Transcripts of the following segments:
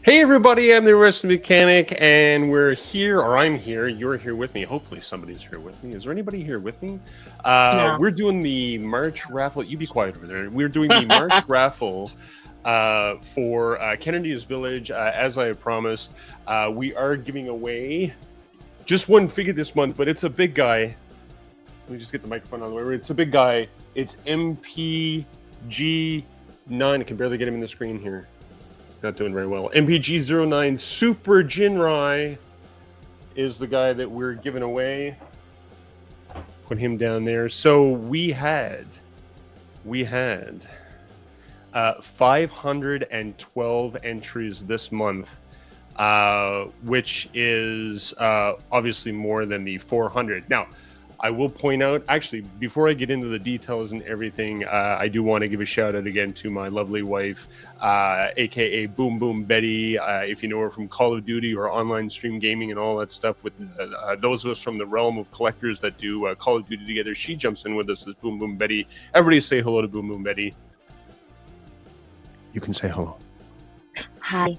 Hey everybody, I'm the Arrested Mechanic, and we're here, or I'm here, you're here with me. Hopefully somebody's here with me. Is there anybody here with me? No. We're doing the March raffle. You be quiet over there. We're doing the March raffle for Kennedy's Village. As I promised, we are giving away just one figure this month, but it's a big guy. Let me just get the microphone on the way. It's a big guy. It's MPG-09. I can barely get him in the screen here. Not doing very well. MPG-09 Super Ginrai is the guy that we're giving away. Put him down there. So we had 512 entries this month, which is obviously more than the 400. Now, I will point out, actually, before I get into the details and everything, I do want to give a shout out again to my lovely wife, aka Boom Boom Betty. If you know her from Call of Duty or online stream gaming and all that stuff, with those of us from the realm of collectors that do Call of Duty together, she jumps in with us as Boom Boom Betty. Everybody say hello to Boom Boom Betty. You can say hello. Hi.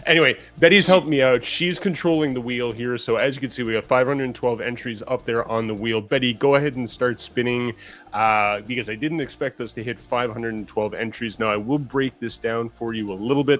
Anyway, Betty's helped me out. She's controlling the wheel here. So as you can see, we got 512 entries up there on the wheel. Betty, go ahead and start spinning because I didn't expect us to hit 512 entries. Now, I will break this down for you a little bit.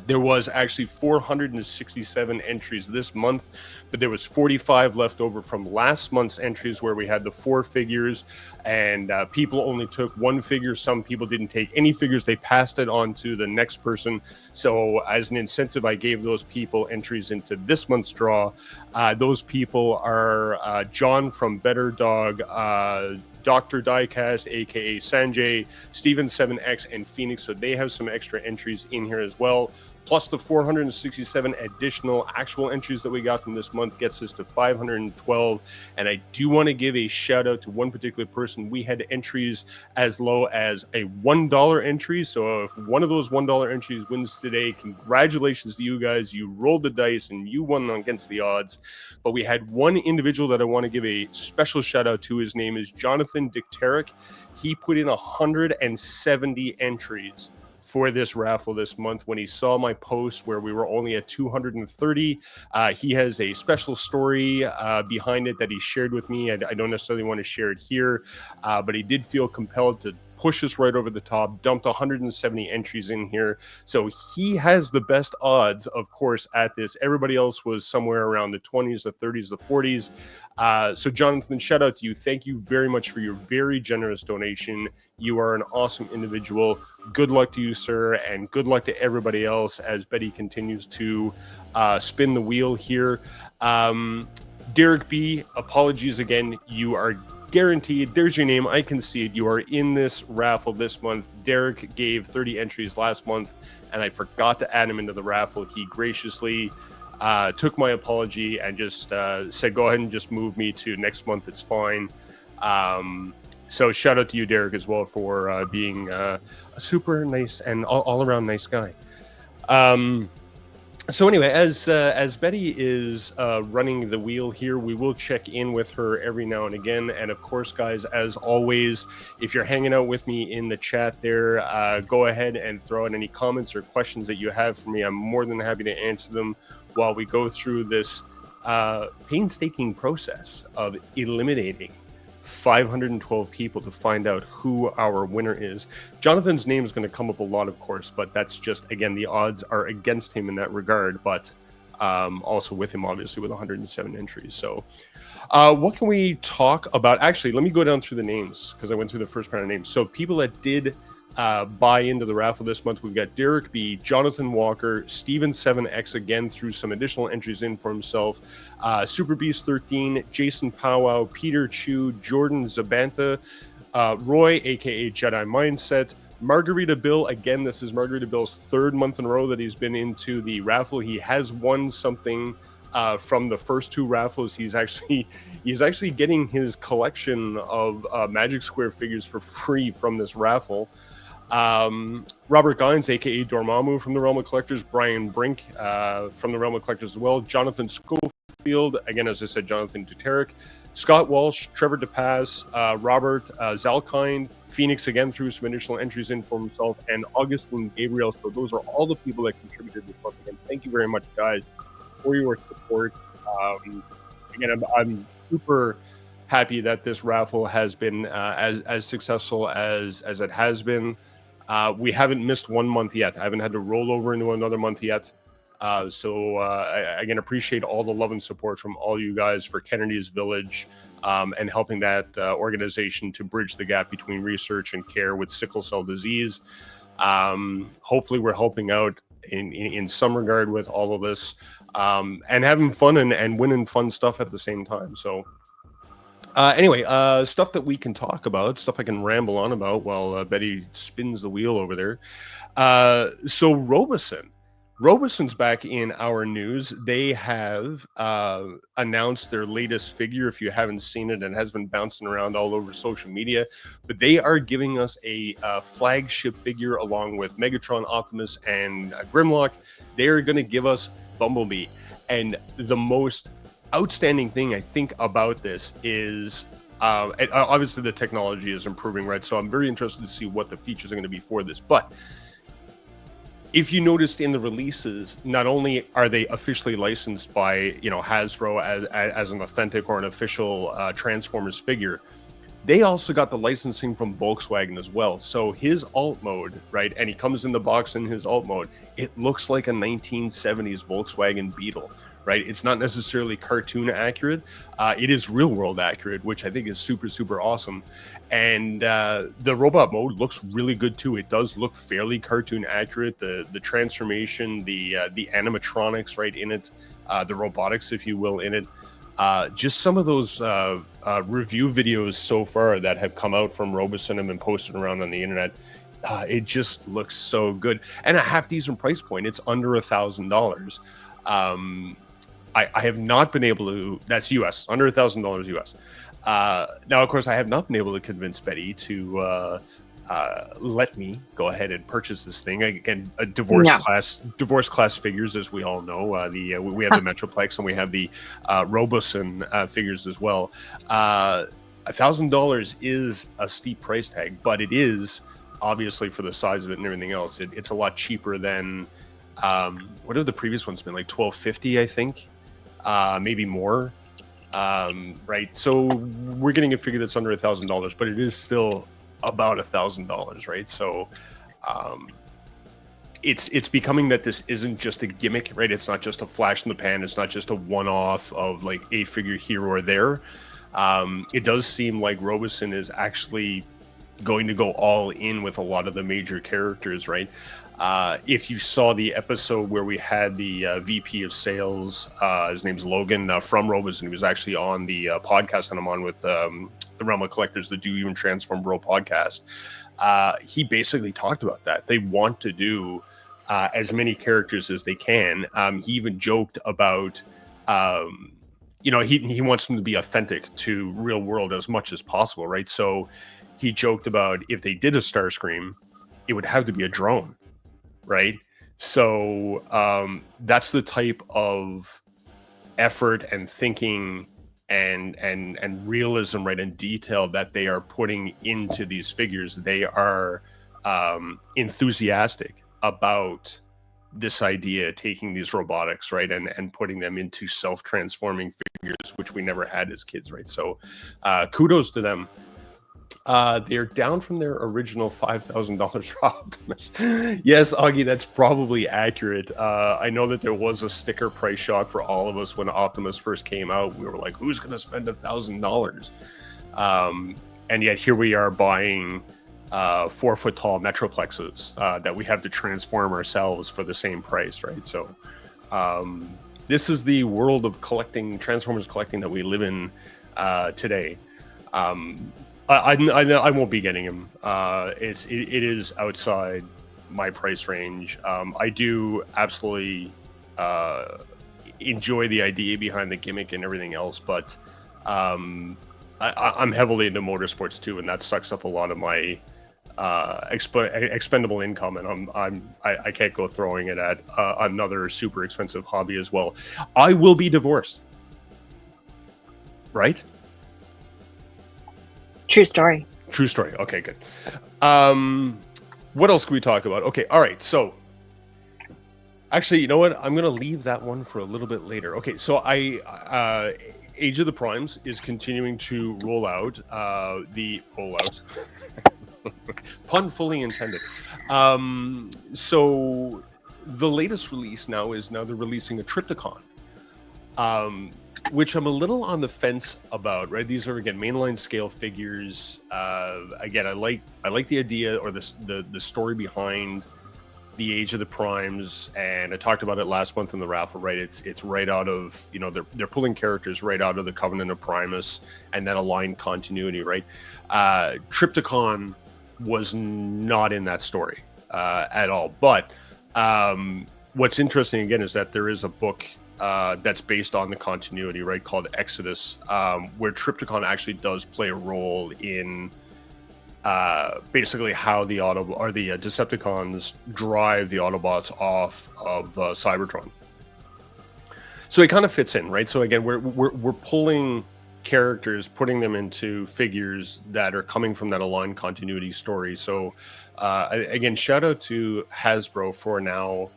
There was actually 467 entries this month, but there was 45 left over from last month's entries where we had the 4 figures, and people only took 1 figure. Some people didn't take any figures. They passed it on to the next person. So as an incentive, I gave those people entries into this month's draw. Those people are John from Better Dog, Dr. Diecast, aka Sanjay, Steven7X, and Phoenix. So they have some extra entries in here as well. Plus the 467 additional actual entries that we got from this month gets us to 512. And I do want to give a shout out to one particular person. We had entries as low as a $1 entry. So if one of those $1 entries wins today, congratulations to you guys. You rolled the dice and you won against the odds. But we had one individual that I want to give a special shout out to. His name is Jonathan Dicteric. He put in 170 entries for this raffle this month. When he saw my post where we were only at 230, he has a special story behind it that he shared with me. I don't necessarily want to share it here, but he did feel compelled to push us right over the top, dumped 170 entries in here. So he has the best odds, of course, at this. Everybody else was somewhere around the 20s, the 30s, the 40s. So Jonathan, shout out to you. Thank you very much for your very generous donation. You are an awesome individual. Good luck to you, sir, and good luck to everybody else as Betty continues to spin the wheel here. Derek B, apologies again. You are guaranteed. There's your name. I can see it. You are in this raffle this month. Derek gave 30 entries last month, and I forgot to add him into the raffle. He graciously took my apology and just said, go ahead and just move me to next month. It's fine. So shout out to you, Derek, as well, for being a super nice and all-around nice guy. So anyway, as Betty is running the wheel here, we will check in with her every now and again. And of course, guys, as always, if you're hanging out with me in the chat there, go ahead and throw out any comments or questions that you have for me. I'm more than happy to answer them while we go through this painstaking process of eliminating 512 people to find out who our winner is. Jonathan's name is going to come up a lot, of course, but that's just, again, the odds are against him in that regard, but also with him, obviously, with 107 entries. So what can we talk about? Actually, let me go down through the names because I went through the first round of names. So people that did buy into the raffle this month, we've got Derek B, Jonathan Walker, Steven7X again threw some additional entries in for himself, Super Beast 13, Jason Powwow, Peter Chu, Jordan Zabanta, Roy aka Jedi Mindset, Margarita Bill, again, this is Margarita Bill's third month in a row that he's been into the raffle. He has won something from the first two raffles. He's actually getting his collection of Magic Square figures for free from this raffle. Robert Gines, aka Dormammu from the Realm of Collectors, Brian Brink from the Realm of Collectors as well, Jonathan Schofield, again, as I said, Jonathan Duteric, Scott Walsh, Trevor DePass, Robert Zalkind, Phoenix again threw some additional entries in for himself, and Augustine Gabriel. So those are all the people that contributed this month. Again, thank you very much, guys, for your support. Again, I'm super happy that this raffle has been as successful as it has been. We haven't missed 1 month yet. I haven't had to roll over into another month yet. So I again appreciate all the love and support from all you guys for Kennedy's Village and helping that organization to bridge the gap between research and care with sickle cell disease. Hopefully we're helping out in some regard with all of this and having fun and winning fun stuff at the same time. So anyway, stuff that we can talk about, stuff I can ramble on about while Betty spins the wheel over there. So Roboson's back in our news. They have announced their latest figure. If you haven't seen it, it has been bouncing around all over social media. But they are giving us a flagship figure along with Megatron, Optimus, and Grimlock. They are going to give us Bumblebee. And the most outstanding thing I think about this is obviously the technology is improving, right? So I'm very interested to see what the features are going to be for this. But if you noticed in the releases, not only are they officially licensed by Hasbro as an authentic or an official Transformers figure, they also got the licensing from Volkswagen as well. So his alt mode, right, and he comes in the box in his alt mode, it looks like a 1970s Volkswagen Beetle, right? It's not necessarily cartoon accurate. It is real world accurate, which I think is super, super awesome. And the robot mode looks really good too. It does look fairly cartoon accurate. The transformation, the animatronics right in it, the robotics, if you will, in it. Just some of those review videos so far that have come out from Roboson and been posted around on the internet, it just looks so good. And a half decent price point. It's under $1,000. I have not been able to, that's US, under $1,000 US. Now, of course, I have not been able to convince Betty to let me go ahead and purchase this thing. Again, a divorce class figures, as we all know. We have the Metroplex and we have the Roboson figures as well. $1,000 is a steep price tag, but it is obviously for the size of it and everything else. It's a lot cheaper than what have the previous ones been, like $1,250, I think, maybe more. Right, so we're getting a figure that's under $1,000, but it is still about $1,000, right? So it's becoming that this isn't just a gimmick, right? It's not just a flash in the pan. It's not just a one-off of like a figure here or there. It does seem like Roboson is actually going to go all in with a lot of the major characters, right? If you saw the episode where we had the VP of sales, his name's Logan from Roboson. He was actually on the podcast that I'm on with the Realm of Collectors, the Do You and Transform Bro podcast. He basically talked about that. They want to do as many characters as they can. He even joked about, he wants them to be authentic to real world as much as possible, right? So he joked about if they did a Starscream, it would have to be a drone. Right. So that's the type of effort and thinking and realism, right, and detail that they are putting into these figures. They are enthusiastic about this idea, taking these robotics, right, and putting them into self-transforming figures, which we never had as kids, right? So kudos to them. They're down from their original $5,000 for Optimus. Yes, Augie, that's probably accurate. I know that there was a sticker price shock for all of us when Optimus first came out. We were like, who's going to spend $1,000? And yet here we are buying 4-foot-tall Metroplexes that we have to transform ourselves for the same price, right? So this is the world of collecting, Transformers collecting that we live in today. I won't be getting him. It is outside my price range. I do absolutely enjoy the idea behind the gimmick and everything else, but I'm heavily into motorsports too, and that sucks up a lot of my expendable income, and I can't go throwing it at another super expensive hobby as well. I will be divorced, right? True story. True story. Okay, good. What else can we talk about? Okay, all right. So, actually, you know what? I'm gonna leave that one for a little bit later. Okay, so Age of the Primes is continuing to roll out. Pun fully intended. So the latest release now they're releasing a Triptychon. Which I'm a little on the fence about, right? These are again mainline scale figures. Again, I like the idea or the story behind the Age of the Primes, and I talked about it last month in the raffle, right? It's right out of, you know, they're pulling characters right out of the Covenant of Primus and that aligned continuity, right? Triptychon was not in that story at all. But what's interesting again is that there is a book that's based on the continuity, right, called Exodus, where Triptychon actually does play a role in basically how the Decepticons drive the Autobots off of Cybertron. So it kind of fits in, right? So again, we're pulling characters, putting them into figures that are coming from that aligned continuity story. So again, shout out to Hasbro for now.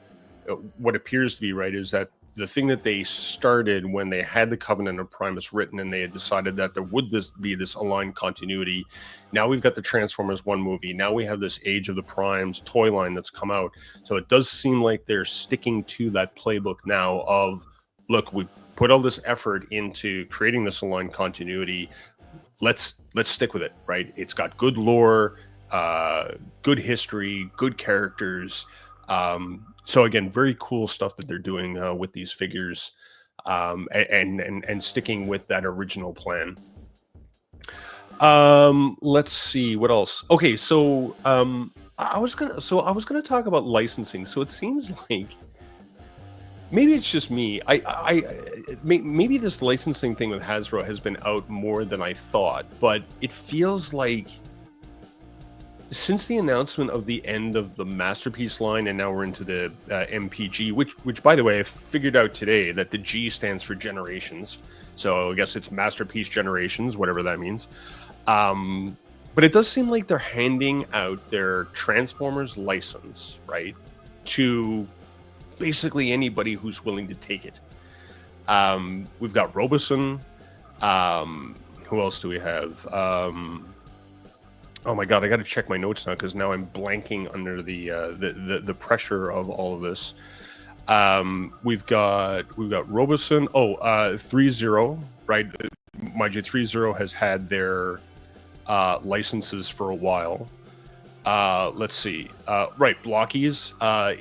What appears to be right is that the thing that they started when they had the Covenant of Primus written and they had decided that there would be this aligned continuity. Now we've got the Transformers 1 movie. Now we have this Age of the Primes toy line that's come out. So it does seem like they're sticking to that playbook now of, look, we put all this effort into creating this aligned continuity. Let's stick with it, right? It's got good lore, good history, good characters. So again, very cool stuff that they're doing with these figures, and sticking with that original plan. Let's see what else. Okay, so I was gonna talk about licensing. So it seems like maybe it's just me. Maybe this licensing thing with Hasbro has been out more than I thought, but it feels like since the announcement of the end of the Masterpiece line, and now we're into the MPG, which by the way, I figured out today that the G stands for Generations. So I guess it's Masterpiece Generations, whatever that means. But it does seem like they're handing out their Transformers license, right, to basically anybody who's willing to take it. We've got Roboson. Who else do we have? Oh my god, I got to check my notes now because now I'm blanking under the pressure of all of this. We've got Roboson. 3-0, right? Mind you, 3-0 has had their licenses for a while. Let's see. Right, Blockies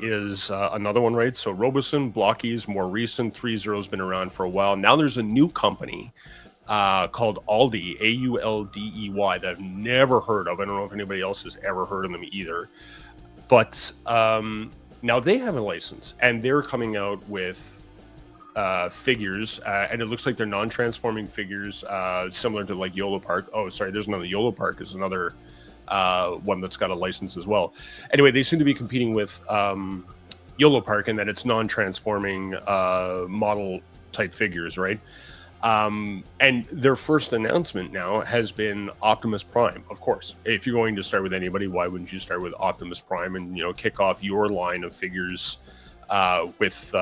is another one, right? So Roboson, Blockies, more recent. 3-0's been around for a while. Now there's a new company called Aldey, Auldy, that I've never heard of. I don't know if anybody else has ever heard of them either. But now they have a license, and they're coming out with figures, and it looks like they're non-transforming figures, similar to like YOLO Park. Oh, sorry, there's another YOLO Park is another one that's got a license as well. Anyway, they seem to be competing with YOLO Park in that it's non-transforming model type figures, right? And their first announcement now has been Optimus Prime. Of course, if you're going to start with anybody, why wouldn't you start with Optimus Prime and, you know, kick off your line of figures with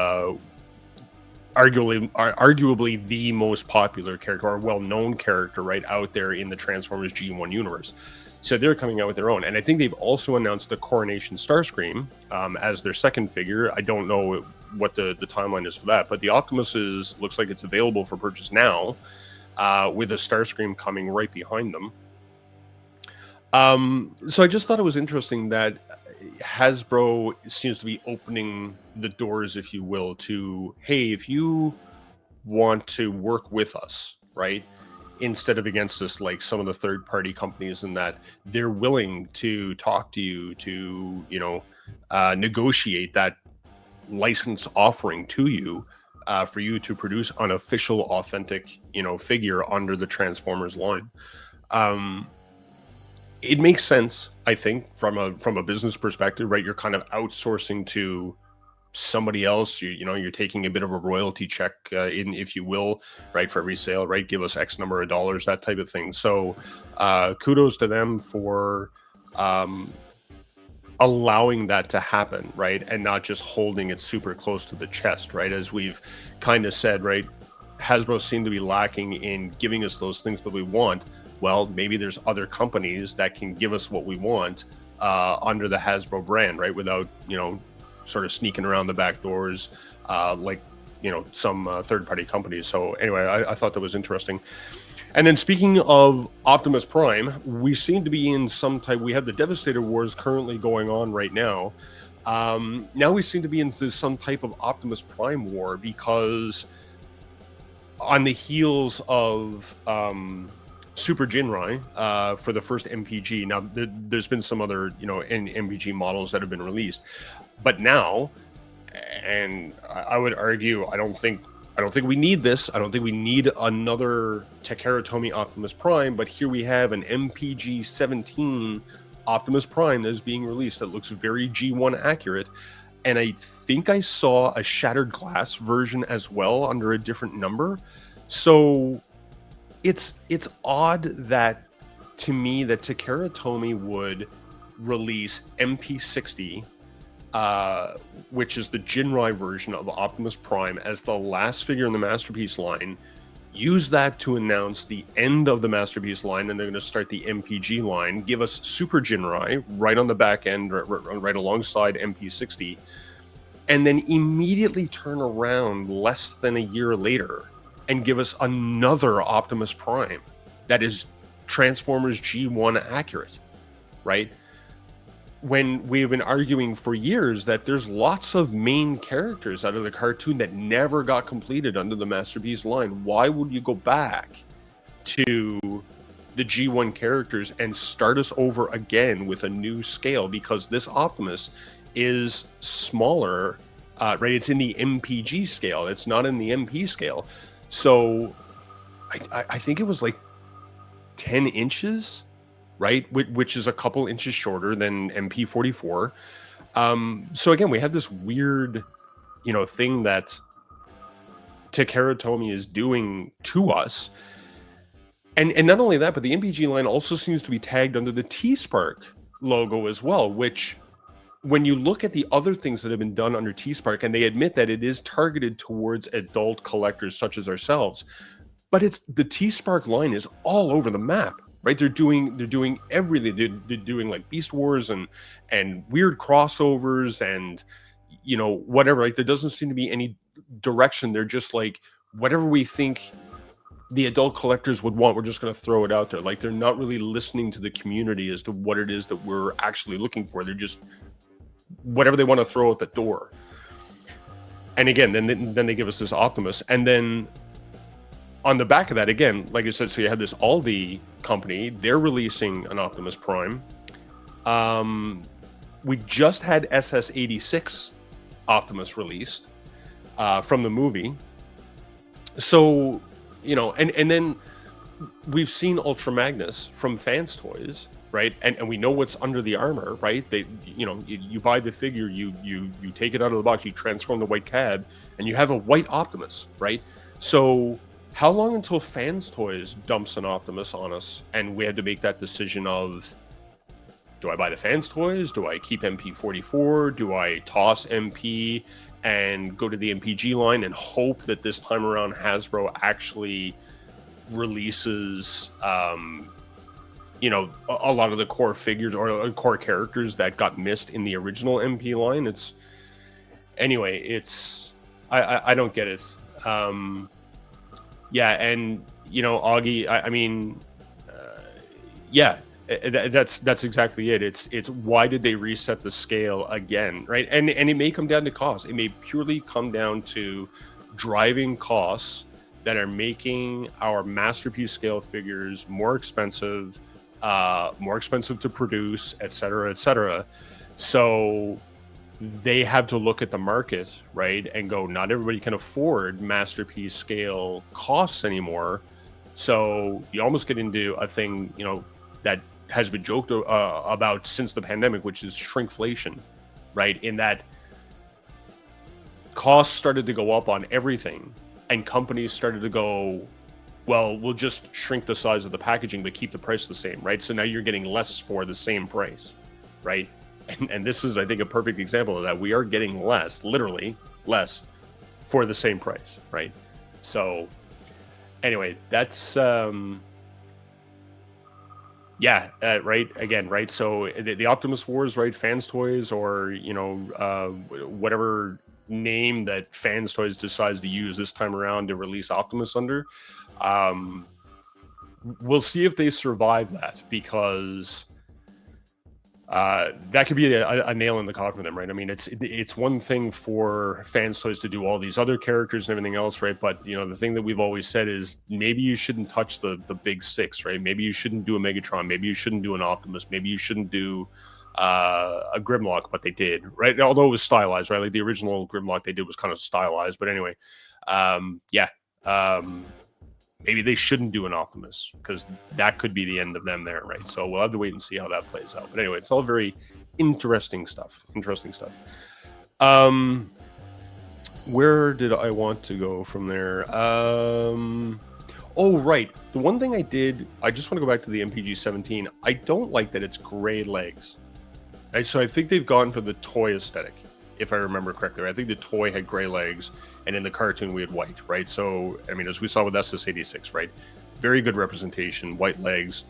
arguably the most popular character or well-known character right out there in the Transformers G1 universe. So they're coming out with their own, and I think they've also announced the Coronation Starscream as their second figure. I don't know what the timeline is for that, but the Optimus looks like it's available for purchase now, with a Starscream coming right behind them. So I just thought it was interesting that Hasbro seems to be opening the doors, if you will, to, hey, if you want to work with us, right? instead of against us, like some of the third-party companies, in that they're willing to talk to you to, negotiate that license offering to you for you to produce an official, authentic, figure under the Transformers line. It makes sense, I think, from a business perspective, right? You're kind of outsourcing to somebody else. You're taking a bit of a royalty check, if you will, right, for every sale, right? Give us X number of dollars, that type of thing. So kudos to them for allowing that to happen, right? And not just holding it super close to the chest, right? As we've kind of said, right? Hasbro seemed to be lacking in giving us those things that we want. Well, maybe there's other companies that can give us what we want under the Hasbro brand, right? Without, sort of sneaking around the back doors like, some third-party companies. So anyway, I thought that was interesting. And then speaking of Optimus Prime, we seem to be in some type, we have the Devastator Wars currently going on right now. Now we seem to be into some type of Optimus Prime war, because on the heels of Super Ginrai for the first MPG, now there's been some other, MPG models that have been released, but now, and I would argue, I don't think we need this. I don't think we need another Takara Tomy Optimus Prime, but here we have an MPG-17 Optimus Prime that is being released that looks very G1 accurate. And I think I saw a Shattered Glass version as well under a different number. So it's odd that, to me, that Takara Tomy would release MP60, which is the Ginrai version of Optimus Prime, as the last figure in the Masterpiece line, use that to announce the end of the Masterpiece line, and they're going to start the MPG line, give us Super Ginrai right on the back end, right alongside MP60, and then immediately turn around less than a year later and give us another Optimus Prime that is Transformers G1 accurate, right? When we've been arguing for years that there's lots of main characters out of the cartoon that never got completed under the Masterpiece line. Why would you go back to the G1 characters and start us over again with a new scale? Because this Optimus is smaller, right? It's in the MPG scale. It's not in the MP scale. So I think it was like 10 inches, right? Which is a couple inches shorter than MP44. So again, we have this weird, thing that Takara Tomy is doing to us. And not only that, but the MPG line also seems to be tagged under the T-Spark logo as well, which, when you look at the other things that have been done under T-Spark, and they admit that it is targeted towards adult collectors such as ourselves, but it's the T-Spark line is all over the map. Right, they're doing everything. They're doing like Beast Wars and weird crossovers and whatever. Like, there doesn't seem to be any direction. They're just like, whatever we think the adult collectors would want, we're just going to throw it out there. Like, they're not really listening to the community as to what it is that we're actually looking for. They're just whatever they want to throw at the door. And again, then they give us this Optimus, and then on the back of that, again, like I said, so you had this Aldi company, they're releasing an Optimus Prime. We just had SS86 Optimus released from the movie. So, and then we've seen Ultra Magnus from Fans Toys, right? And we know what's under the armor, right? They, you buy the figure, you take it out of the box, you transform the white cab, and you have a white Optimus, right? So how long until Fans Toys dumps an Optimus on us and we had to make that decision of, do I buy the Fans Toys? Do I keep MP44? Do I toss MP and go to the MPG line and hope that this time around Hasbro actually releases, a lot of the core figures or core characters that got missed in the original MP line? I don't get it. Yeah, and Augie, that's exactly it. It's why did they reset the scale again, right? And it may come down to cost. It may purely come down to driving costs that are making our masterpiece scale figures more expensive to produce, etc., etc. So they have to look at the market, right, and go, not everybody can afford masterpiece scale costs anymore. So you almost get into a thing, that has been joked about since the pandemic, which is shrinkflation, right? In that costs started to go up on everything, and companies started to go, well, we'll just shrink the size of the packaging but keep the price the same, right? So now you're getting less for the same price, right? And this is, I think, a perfect example of that. We are getting less, literally less, for the same price, right? So anyway, that's right, again, right? So the Optimus Wars, right? Fans Toys, or whatever name that Fans Toys decides to use this time around to release Optimus under, we'll see if they survive that, because that could be a nail in the coffin for them, right? I mean, it's one thing for Fans Toys to do all these other characters and everything else, right? But the thing that we've always said is maybe you shouldn't touch the big six, right? Maybe you shouldn't do a Megatron, maybe you shouldn't do an Optimus, maybe you shouldn't do a Grimlock, but they did, right? Although it was stylized, right? Like the original Grimlock they did was kind of stylized, but anyway, maybe they shouldn't do an Optimus, because that could be the end of them there, right? So we'll have to wait and see how that plays out. But anyway, it's all very interesting stuff. Where did I want to go from there? Oh, right. The one thing I just want to go back to the MPG-17. I don't like that it's gray legs. Right? So I think they've gone for the toy aesthetic, if I remember correctly. I think the toy had gray legs, and in the cartoon we had white, right? So, I mean, as we saw with SS86, right? Very good representation, white legs,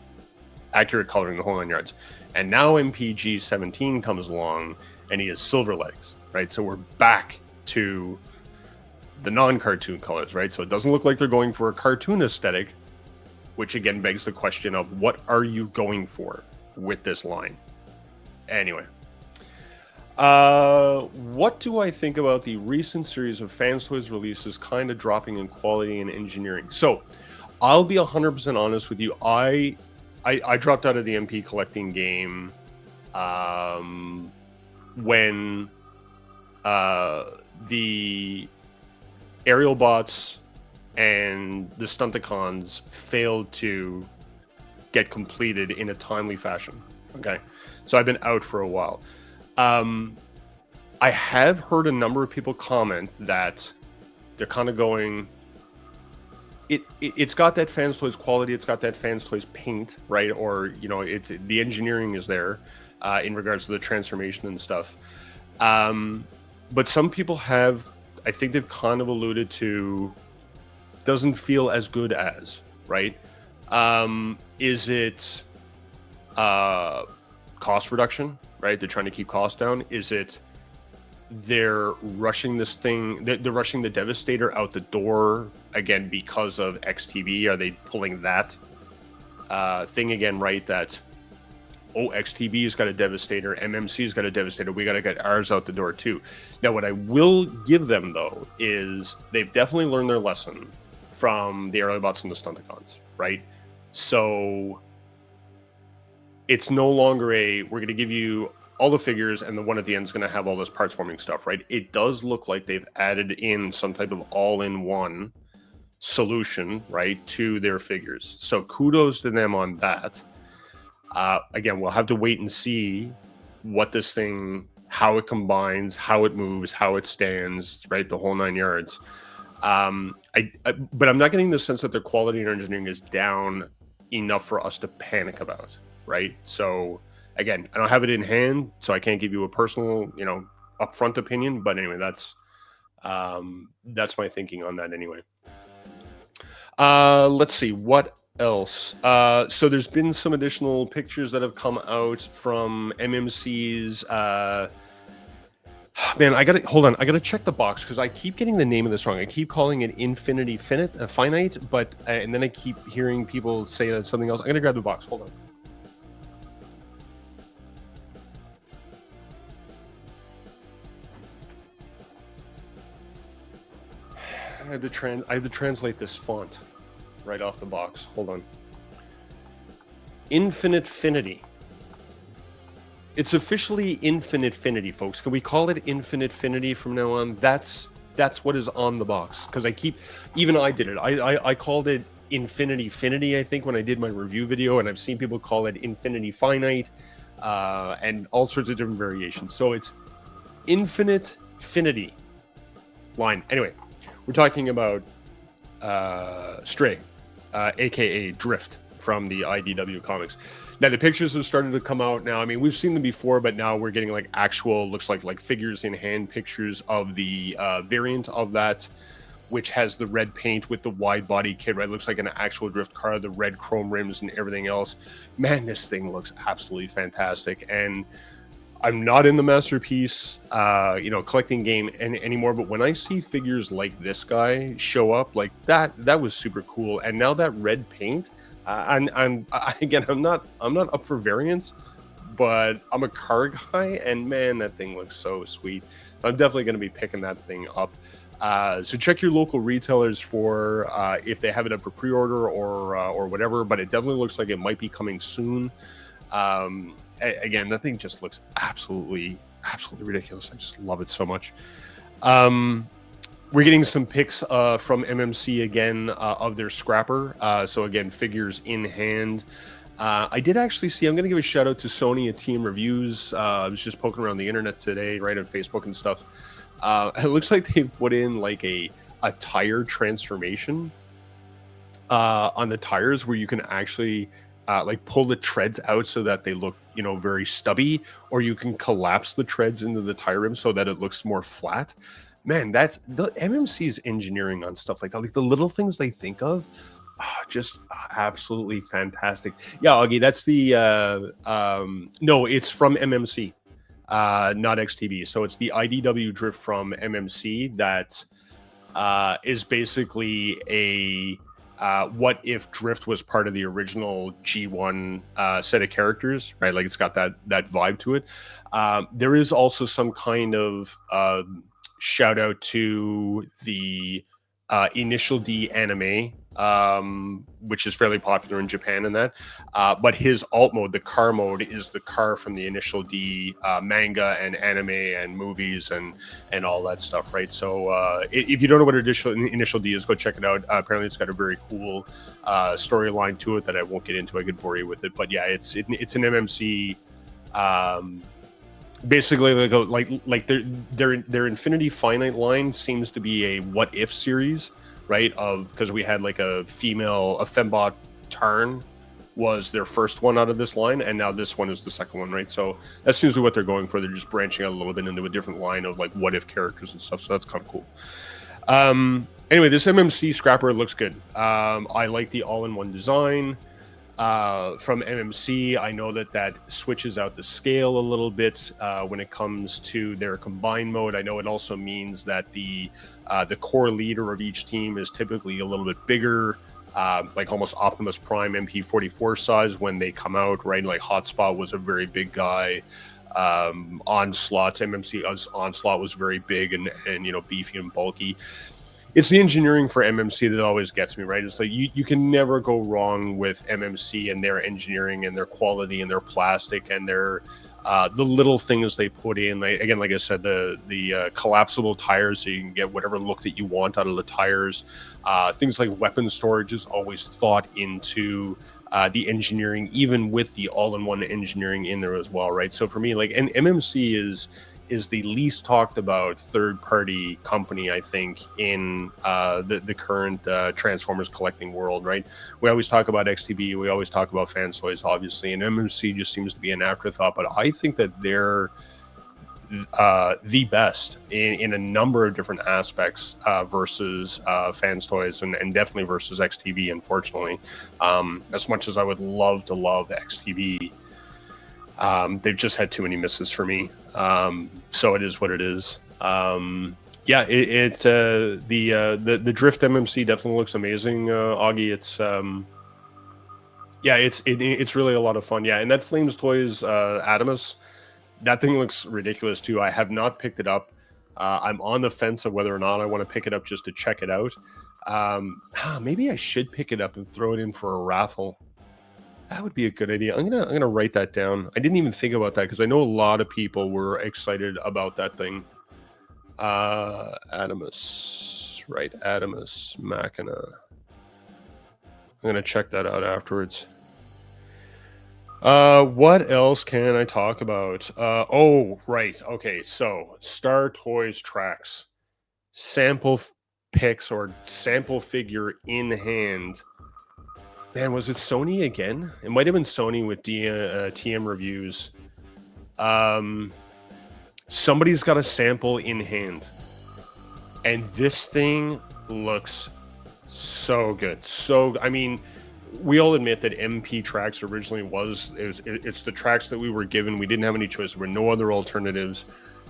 accurate coloring, the whole 9 yards. And now MPG-17 comes along, and he has silver legs, right? So we're back to the non-cartoon colors, right? So it doesn't look like they're going for a cartoon aesthetic, which again begs the question of, what are you going for with this line? Anyway. What do I think about the recent series of Fans Toys releases kind of dropping in quality and engineering? So, I'll be 100% honest with you. I dropped out of the MP collecting game when the aerial bots and the Stunticons failed to get completed in a timely fashion. Okay, so I've been out for a while. I have heard a number of people comment that they're kind of going, it's got that Fans Toys quality, it's got that Fans Toys paint, right? Or, it's the engineering is there in regards to the transformation and stuff. But some people have, I think they've kind of alluded to, doesn't feel as good as, right? Is it cost reduction? Right, they're trying to keep costs down. Is it they're rushing this thing? They're rushing the Devastator out the door again because of XTB? Are they pulling that thing again? Right, that XTB's got a Devastator, MMC's got a Devastator. We got to get ours out the door too. Now, what I will give them though is they've definitely learned their lesson from the Aerobots and the Stunticons, right? So it's no longer we're going to give you all the figures and the one at the end is going to have all this parts forming stuff, right? It does look like they've added in some type of all-in-one solution, right, to their figures. So kudos to them on that. Again, we'll have to wait and see what this thing, how it combines, how it moves, how it stands, right? The whole 9 yards. But I'm not getting the sense that their quality and engineering is down enough for us to panic about. Right. So again, I don't have it in hand, so I can't give you a personal, upfront opinion. But anyway, that's my thinking on that anyway. Let's see what else. So there's been some additional pictures that have come out from MMC's. Man, I gotta check the box because I keep getting the name of this wrong. I keep calling it Finite, but and then I keep hearing people say that something else. I'm gonna grab the box. Hold on. had to translate this font right off the box. Hold on. Infinitefinity. It's officially Infinitefinity, folks. Can we call it Infinitefinity from now on? That's what is on the box. Because even I did it. I called it Infinityfinity, I think, when I did my review video, and I've seen people call it Infinity Finite, and all sorts of different variations. So it's Infinitefinity line. Anyway, we're talking about Stray, aka Drift from the IDW comics. Now the pictures have started to come out now. I mean, we've seen them before, but now we're getting like actual, looks like figures in hand pictures of the variant of that, which has the red paint with the wide body kit, right? Looks like an actual Drift car, the red chrome rims and everything else. Man, this thing looks absolutely fantastic. And I'm not in the Masterpiece, collecting game anymore, but when I see figures like this guy show up, like that was super cool. And now that red paint, I'm not up for variants, but I'm a car guy, and man, that thing looks so sweet. I'm definitely going to be picking that thing up. So check your local retailers for if they have it up for pre-order or whatever, but it definitely looks like it might be coming soon. Again, that thing just looks absolutely ridiculous. I just love it so much. We're getting some pics from MMC again of their scrapper. So again, figures in hand. I did actually see, I'm going to give a shout out to Sony at Team Reviews. I was just poking around the internet today, right, on Facebook and stuff. It looks like they've put in like a tire transformation on the tires where you can actually like pull the treads out so that they look, very stubby, or you can collapse the treads into the tire rim so that it looks more flat. Man, that's the MMC's engineering on stuff like that. Like the little things they think of, just absolutely fantastic. Yeah, Augie, that's the no, it's from MMC, not XTB. So it's the IDW Drift from MMC that is basically a what if Drift was part of the original G1 set of characters, right? Like it's got that vibe to it. There is also some kind of shout out to the Initial D anime, which is fairly popular in Japan and that. But his alt mode, the car mode, is the car from the Initial D manga and anime and movies and all that stuff, right? So if you don't know what Initial D is, go check it out. Apparently it's got a very cool storyline to it that I won't get into. I could bore you with it. But yeah, it's an MMC basically like their Infinity Finite line seems to be a what if series, right? Of because we had like a fembot Tarn was their first one out of this line, and now this one is the second one, right? So that's usually what they're going for. They're just branching out a little bit into a different line of like what if characters and stuff. So that's kind of cool. Anyway, this MMC scrapper looks good. I like the all-in-one design. From MMC, I know that switches out the scale a little bit when it comes to their combined mode. I know it also means that the core leader of each team is typically a little bit bigger, like almost Optimus Prime MP44 size when they come out, right? Like Hotspot was a very big guy. MMC Onslaught was very big and beefy and bulky. It's the engineering for MMC that always gets me, right? It's like you can never go wrong with MMC and their engineering and their quality and their plastic and their the little things they put in. Like I said, the collapsible tires, so you can get whatever look that you want out of the tires. Things like weapon storage is always thought into the engineering, even with the all-in-one engineering in there as well, right? So for me, like, and MMC is the least talked about third-party company, I think, in the current Transformers collecting world, right? We always talk about XTB, we always talk about fan toys, obviously, and MMC just seems to be an afterthought, but I think that they're the best in a number of different aspects versus fans toys and definitely versus XTB, unfortunately. As much as I would love to love XTB, they've just had too many misses for me. So it is what it is. The Drift MMC definitely looks amazing, Augie. It's really a lot of fun. Yeah, and that Flames Toys Adamus, that thing looks ridiculous too. I have not picked it up. I'm on the fence of whether or not I want to pick it up just to check it out. Maybe I should pick it up and throw it in for a raffle. That would be a good idea. I'm gonna write that down. I didn't even think about that because I know a lot of people were excited about that thing. Adamus, right? Adamus Machina. I'm gonna check that out afterwards. What else can I talk about? Oh, right. Okay, so Star Toys tracks, sample picks or sample figure in hand. Man, was it Sony again? It might have been Sony with TM reviews. Somebody's got a sample in hand, and this thing looks so good. So, I mean, we all admit that MP tracks originally it's the tracks that we were given. We didn't have any choice. There were no other alternatives.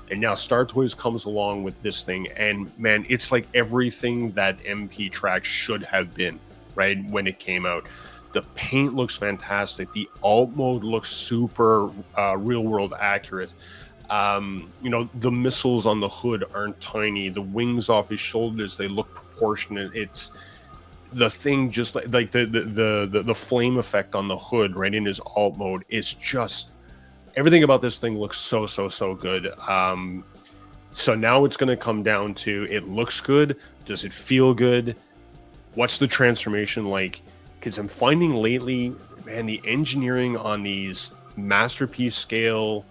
And now Star Toys comes along with this thing, and man, it's like everything that MP tracks should have been, right, when it came out. The paint looks fantastic. The alt mode looks super real world accurate. The missiles on the hood aren't tiny. The wings off his shoulders, they look proportionate. It's the thing, just like the flame effect on the hood, right, in his alt mode. It's just everything about this thing looks so good. So now it's going to come down to, it looks good. Does it feel good? What's the transformation like? Because I'm finding lately, man, the engineering on these masterpiece scale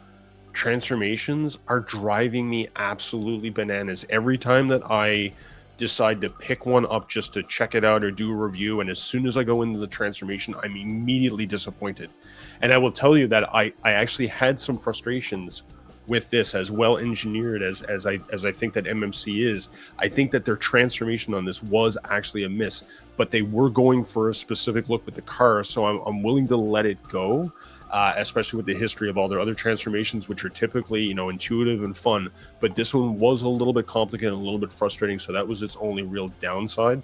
transformations are driving me absolutely bananas. Every time that I decide to pick one up just to check it out or do a review, and as soon as I go into the transformation, I'm immediately disappointed. And I will tell you that I actually had some frustrations with this, as well engineered as I think that MMC is. I think that their transformation on this was actually a miss, but they were going for a specific look with the car, so I'm willing to let it go, especially with the history of all their other transformations, which are typically, intuitive and fun. But this one was a little bit complicated and a little bit frustrating, so that was its only real downside.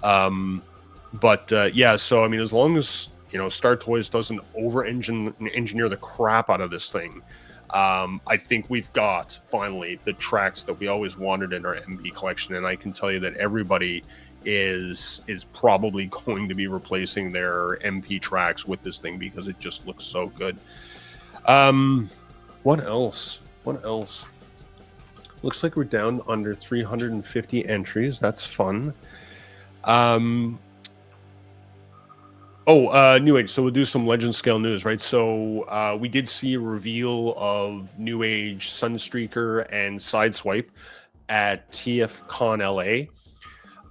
Yeah, so I mean, as long as Star Toys doesn't engineer the crap out of this thing, I think we've got finally the tracks that we always wanted in our MB collection, and I can tell you that everybody is probably going to be replacing their MP tracks with this thing because it just looks so good. What else? Looks like we're down under 350 entries. That's fun. New Age. So we'll do some legend scale news, right? So we did see a reveal of New Age Sunstreaker and Sideswipe at TFCon LA.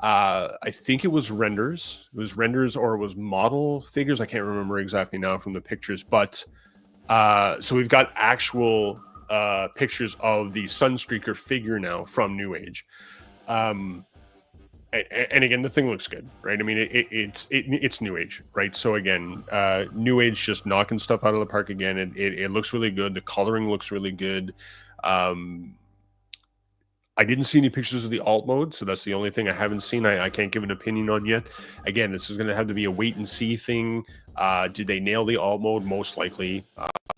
I think it was renders. It was renders, or it was model figures. I can't remember exactly now from the pictures. But so we've got actual pictures of the Sunstreaker figure now from New Age. And again, the thing looks good, right? I mean, it's New Age, right? So again, New Age just knocking stuff out of the park again. It looks really good. The coloring looks really good. I didn't see any pictures of the alt mode, so that's the only thing I haven't seen. I can't give an opinion on yet. Again, this is going to have to be a wait and see thing. Did they nail the alt mode? Most likely.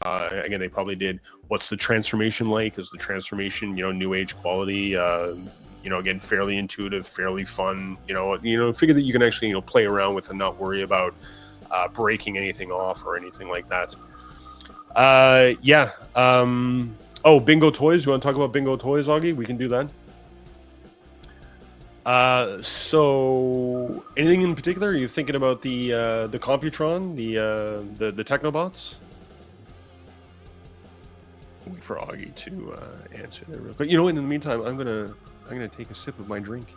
Again, they probably did. What's the transformation like? Is the transformation, New Age quality? Again, fairly intuitive, fairly fun. Figure that you can actually, play around with and not worry about breaking anything off or anything like that. Bingo Toys. You want to talk about Bingo Toys, Augie? We can do that. So anything in particular? Are you thinking about the Computron, the Technobots? Wait for Augie to answer there real quick. In the meantime, I'm gonna take a sip of my drink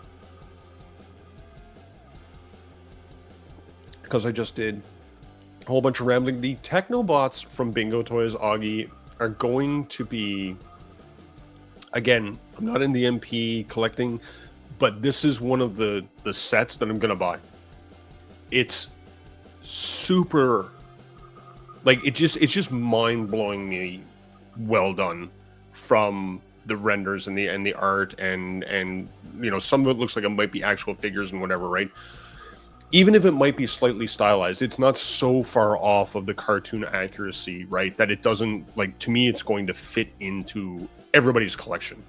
because I just did a whole bunch of rambling. The Technobots from Bingo Toys, Augie, are going to be, again, I'm not in the MP collecting, but this is one of the sets that I'm gonna buy. It's super, like, it's just mind-blowingly well done from the renders and the art and some of it looks like it might be actual figures and whatever, right? Even if it might be slightly stylized, it's not so far off of the cartoon accuracy, right, that it doesn't, like, to me, it's going to fit into everybody's collection,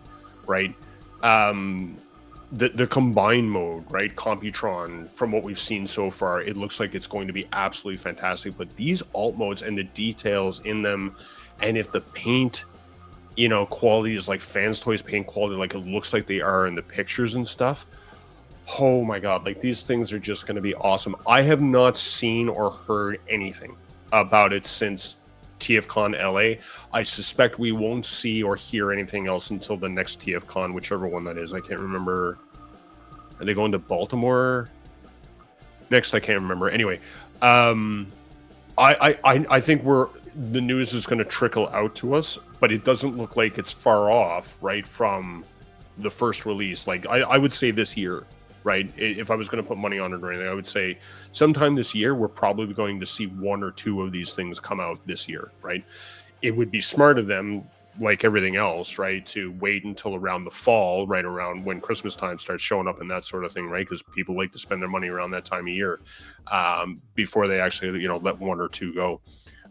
right? The combined mode, right? Computron, from what we've seen so far, it looks like it's going to be absolutely fantastic. But these alt modes and the details in them, and if the paint, quality is like Fans Toys paint quality, like it looks like they are in the pictures and stuff. Oh my god, like these things are just going to be awesome. I have not seen or heard anything about it since TFCon LA. I suspect we won't see or hear anything else until the next TFCon, whichever one that is. I can't remember. Are they going to Baltimore next? I can't remember. Anyway, I think the news is going to trickle out to us, but it doesn't look like it's far off, right, from the first release. Like I would say this year, right? If I was going to put money on it or anything, I would say sometime this year we're probably going to see one or two of these things come out this year, right? It would be smart of them, like everything else, right, to wait until around the fall, right around when Christmas time starts showing up and that sort of thing, right? Because people like to spend their money around that time of year before they actually, let one or two go.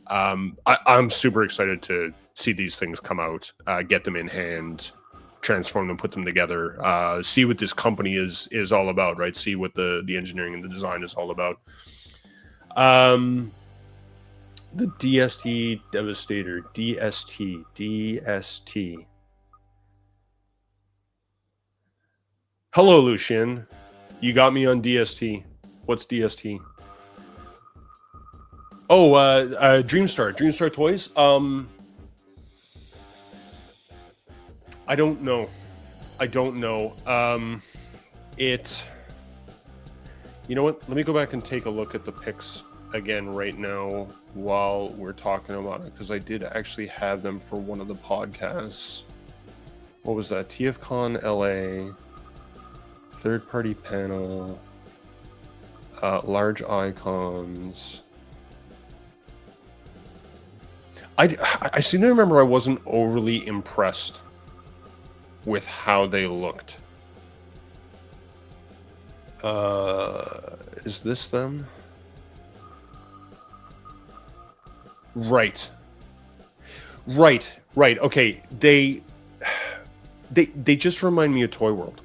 I'm super excited to see these things come out, get them in hand, transform them, put them together, see what this company is all about, right? See what the engineering and the design is all about. The DST Devastator, DST. Hello, Lucien. You got me on DST. What's DST? Oh, Dreamstar Toys. I don't know. You know what? Let me go back and take a look at the pics again right now while we're talking about it, because I did actually have them for one of the podcasts. What was that? TFCon LA, third-party panel, large icons. I seem to remember I wasn't overly impressed with how they looked. Is this them? Right. Okay, they just remind me of Toy World,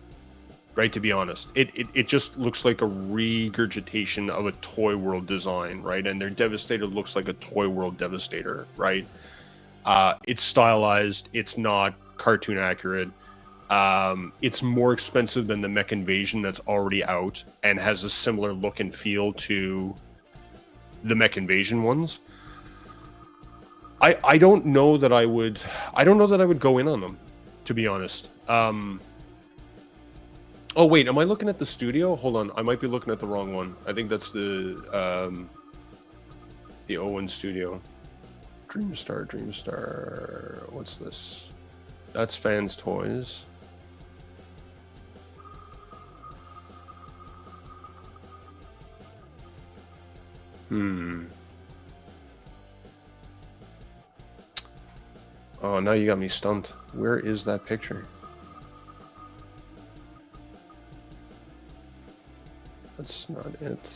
right? To be honest, it just looks like a regurgitation of a Toy World design, right? And their Devastator looks like a Toy World Devastator, right? It's stylized. It's not cartoon accurate. It's more expensive than the Mech Invasion that's already out and has a similar look and feel to the Mech Invasion ones. I don't know that I would go in on them, to be honest. Oh wait, am I looking at the studio? Hold on, I might be looking at the wrong one. I think that's the Owen Studio. Dreamstar. What's this? That's Fans Toys. Oh, now you got me stumped. Where is that picture? That's not it.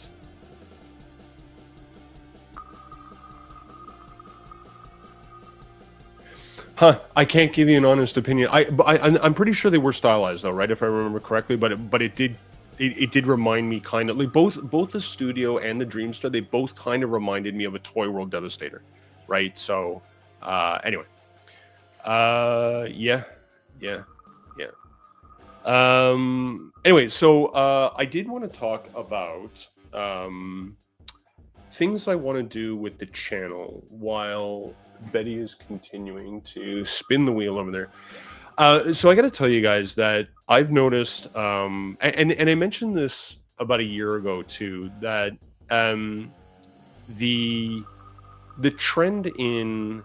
Huh? I can't give you an honest opinion. I'm pretty sure they were stylized though, right? If I remember correctly, but it did remind me kind of like both the Studio and the Dreamstar. They both kind of reminded me of a Toy World Devastator, right? So, anyway. Yeah. Anyway, so I did want to talk about things I want to do with the channel while Betty is continuing to spin the wheel over there. So I got to tell you guys that I've noticed, and I mentioned this about a year ago too, that the trend in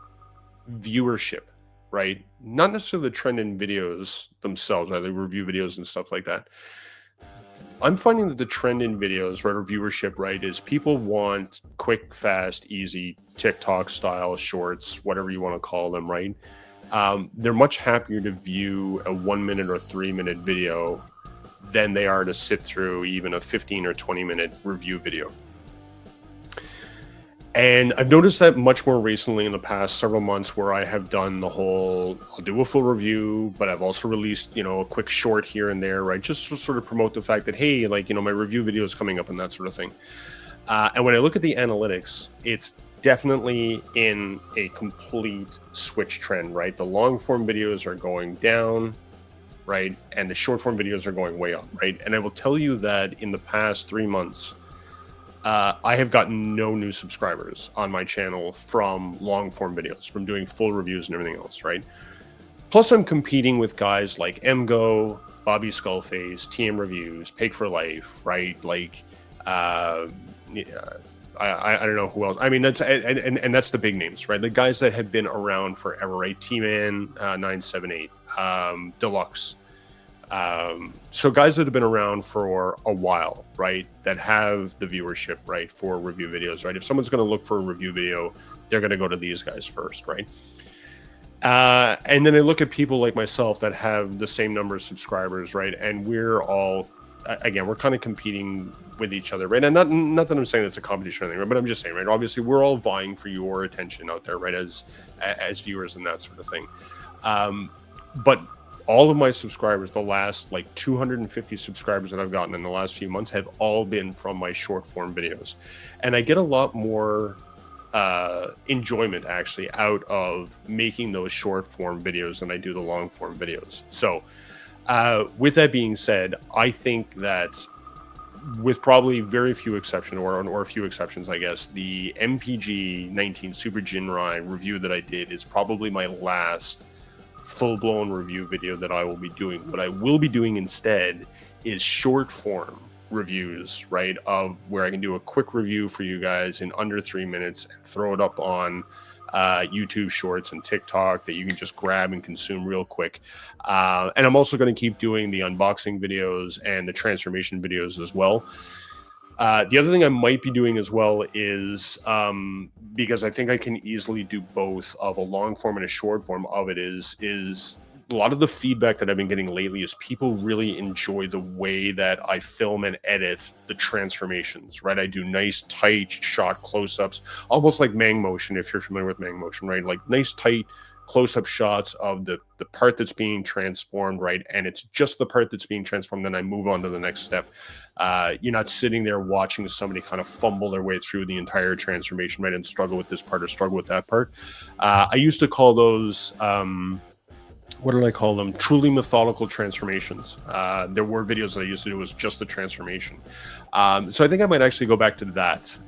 viewership, right? Not necessarily the trend in videos themselves, right? Like review videos and stuff like that. I'm finding that the trend in videos, right, or viewership, right, is people want quick, fast, easy TikTok style shorts, whatever you want to call them, right? They're much happier to view a 1 minute or 3 minute video than they are to sit through even a 15 or 20 minute review video. And I've noticed that much more recently in the past several months, where I have done the whole, I'll do a full review, but I've also released, a quick short here and there, right? Just to sort of promote the fact that, hey, like, my review video is coming up and that sort of thing. And when I look at the analytics, it's definitely in a complete switch trend, right? The long form videos are going down, right? And the short form videos are going way up, right? And I will tell you that in the past 3 months, I have gotten no new subscribers on my channel from long form videos, from doing full reviews and everything else, right? Plus, I'm competing with guys like MGO, Bobby Skullface, TM Reviews, Pig for Life, right? Like, yeah, I don't know who else. I mean, that's and that's the big names, right? The guys that have been around forever, right? T-Man 978, Deluxe. So guys that have been around for a while, right, that have the viewership, right, for review videos, right? If someone's going to look for a review video, they're going to go to these guys first, right? And then I look at people like myself that have the same number of subscribers, right? And we're all, again, we're kind of competing with each other, right? And not that I'm saying it's a competition or anything, right? But I'm just saying, right? Obviously, we're all vying for your attention out there, right? As viewers and that sort of thing. But all of my subscribers, the last like 250 subscribers that I've gotten in the last few months, have all been from my short form videos. And I get a lot more enjoyment actually out of making those short form videos than I do the long form videos. So with that being said, I think that with probably very few exceptions, or a few exceptions, I guess, the MPG-09 Super Ginrai review that I did is probably my last full-blown review video that I will be doing. What I will be doing instead is short form reviews, right, of where I can do a quick review for you guys in under 3 minutes and throw it up on YouTube Shorts and TikTok that you can just grab and consume real quick. And I'm also going to keep doing the unboxing videos and the transformation videos as well. The other thing I might be doing as well is, because I think I can easily do both of a long form and a short form of it, is a lot of the feedback that I've been getting lately is people really enjoy the way that I film and edit the transformations, right? I do nice, tight shot close-ups, almost like Mang Motion, if you're familiar with Mang Motion, right? Like nice, tight close-up shots of the part that's being transformed, right? And it's just the part that's being transformed, then I move on to the next step. You're not sitting there watching somebody kind of fumble their way through the entire transformation, right? And struggle with this part or struggle with that part. I used to call those... what did I call them? Truly methodical transformations. There were videos that I used to do was just the transformation. So I think I might actually go back to that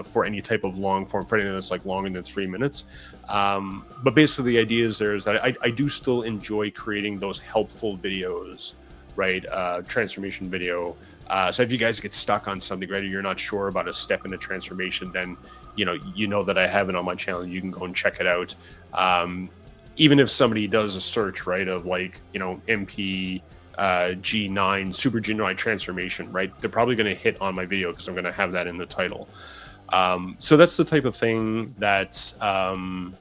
for any type of long form, for anything that's like longer than 3 minutes. But basically the idea is that I do still enjoy creating those helpful videos, right? Transformation video. So if you guys get stuck on something, right, or you're not sure about a step in the transformation, then you know that I have it on my channel. You can go and check it out. Even if somebody does a search, right, of like, MPG-09 Super Ginrai transformation, right, they're probably going to hit on my video because I'm going to have that in the title. So that's the type of thing that I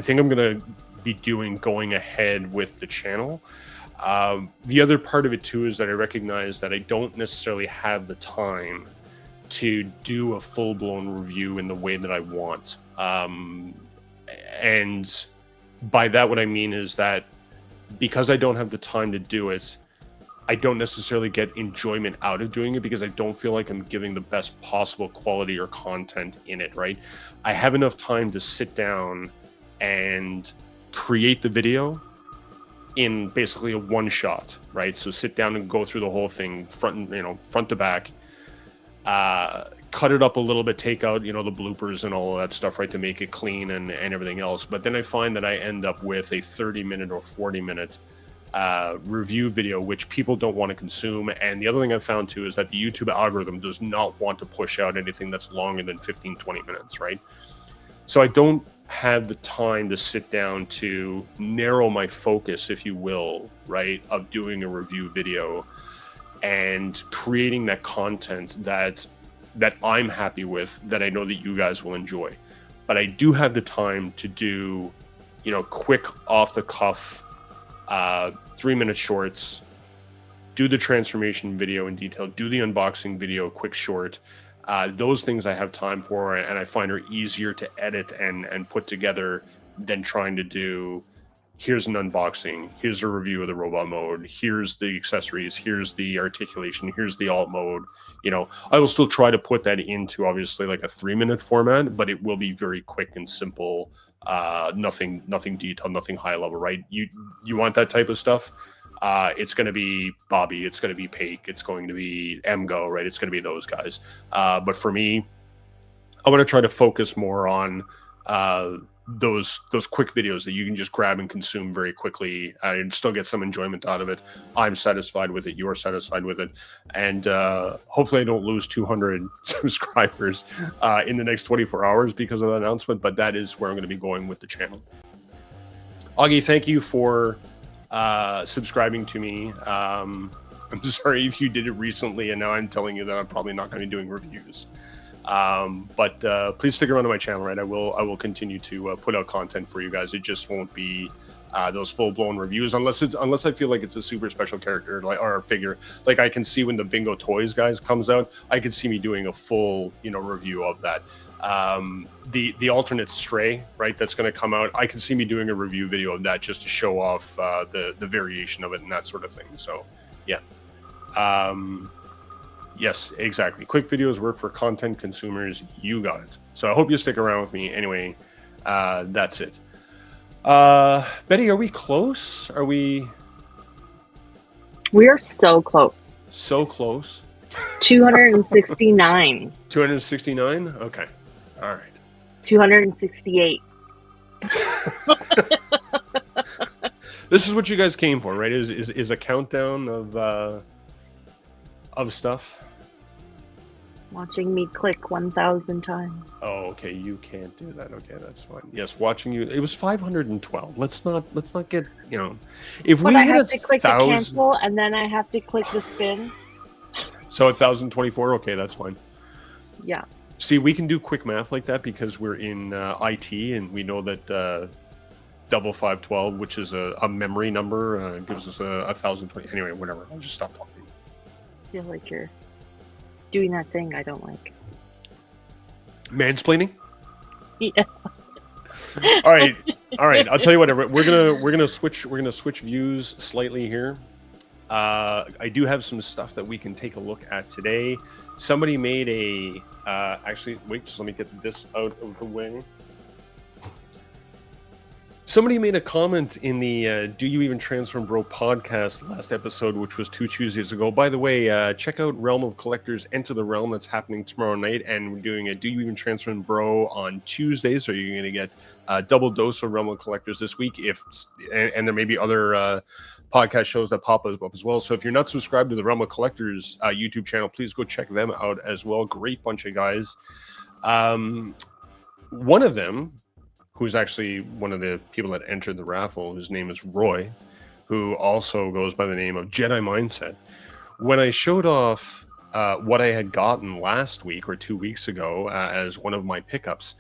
think I'm going to be doing going ahead with the channel. The other part of it too is that I recognize that I don't necessarily have the time to do a full-blown review in the way that I want. And by that, what I mean is that because I don't have the time to do it, I don't necessarily get enjoyment out of doing it because I don't feel like I'm giving the best possible quality or content in it, right? I have enough time to sit down and create the video in basically a one shot, right? So sit down and go through the whole thing front to back, cut it up a little bit, take out, the bloopers and all of that stuff, right, to make it clean and everything else. But then I find that I end up with a 30-minute or 40-minute review video, which people don't want to consume. And the other thing I've found too is that the YouTube algorithm does not want to push out anything that's longer than 15-20 minutes, right? So I don't have the time to sit down to narrow my focus, if you will, right, of doing a review video and creating that content that I'm happy with, that I know that you guys will enjoy. But I do have the time to do, quick off the cuff 3-minute shorts, do the transformation video in detail, do the unboxing video, quick short, Those things I have time for, and I find are easier to edit and put together than trying to do, here's an unboxing, here's a review of the robot mode, here's the accessories, here's the articulation, here's the alt mode. I will still try to put that into obviously like a 3-minute format, but it will be very quick and simple. Nothing detailed, nothing high level, right? You want that type of stuff. It's going to be Bobby, it's going to be Paik, it's going to be MGO, right? It's going to be those guys. But for me, I want to try to focus more on those quick videos that you can just grab and consume very quickly and still get some enjoyment out of it. I'm satisfied with it. You're satisfied with it. And hopefully I don't lose 200 subscribers in the next 24 hours because of that announcement, but that is where I'm going to be going with the channel. Augie, thank you for subscribing to me. I'm sorry if you did it recently and now I'm telling you that I'm probably not going to be doing reviews. But please stick around to my channel, right? I will continue to put out content for you guys. It just won't be those full-blown reviews unless I feel like it's a super special character or a figure. Like I can see when the Bingo Toys guys comes out, I could see me doing a full review of that. The alternate Stray, right, that's going to come out, I can see me doing a review video of that just to show off the variation of it and that sort of thing. So yeah. Yes, exactly. Quick videos work for content consumers. You got it. So I hope you stick around with me. Anyway, that's it. Betty, are we close? Are we? We are so close. So close. 269. 269? Okay. All right. 268. This is what you guys came for, right? Is a countdown of stuff. Watching me click 1,000 times. Oh, okay. You can't do that. Okay, that's fine. Yes, watching you. It was 512. Let's not get If But we I hit have to click the 1,000, cancel, and then I have to click the spin. so 1,024. Okay, that's fine. Yeah. See, we can do quick math like that because we're in IT, and we know that double 512, which is a memory number, gives us 1,020. Anyway, whatever. I'll just stop talking. I feel like you're doing that thing I don't like. Mansplaining? Yeah. All right. I'll tell you what. We're gonna switch views slightly here. I do have some stuff that we can take a look at today. Somebody made a actually wait, just let me get this out of the way. Somebody made a comment in the Do You Even Transform Bro podcast last episode, which was 2 Tuesdays ago. By the way, check out Realm of Collectors Enter the Realm. That's happening tomorrow night. And we're doing a Do You Even Transform Bro on Tuesday. So you're going to get a double dose of Realm of Collectors this week. And there may be other podcast shows that pop up as well. So if you're not subscribed to the Realm of Collectors YouTube channel, please go check them out as well. Great bunch of guys. One of them, who's actually one of the people that entered the raffle, whose name is Roy, who also goes by the name of Jedi Mindset. When I showed off what I had gotten last week or 2 weeks ago as one of my pickups,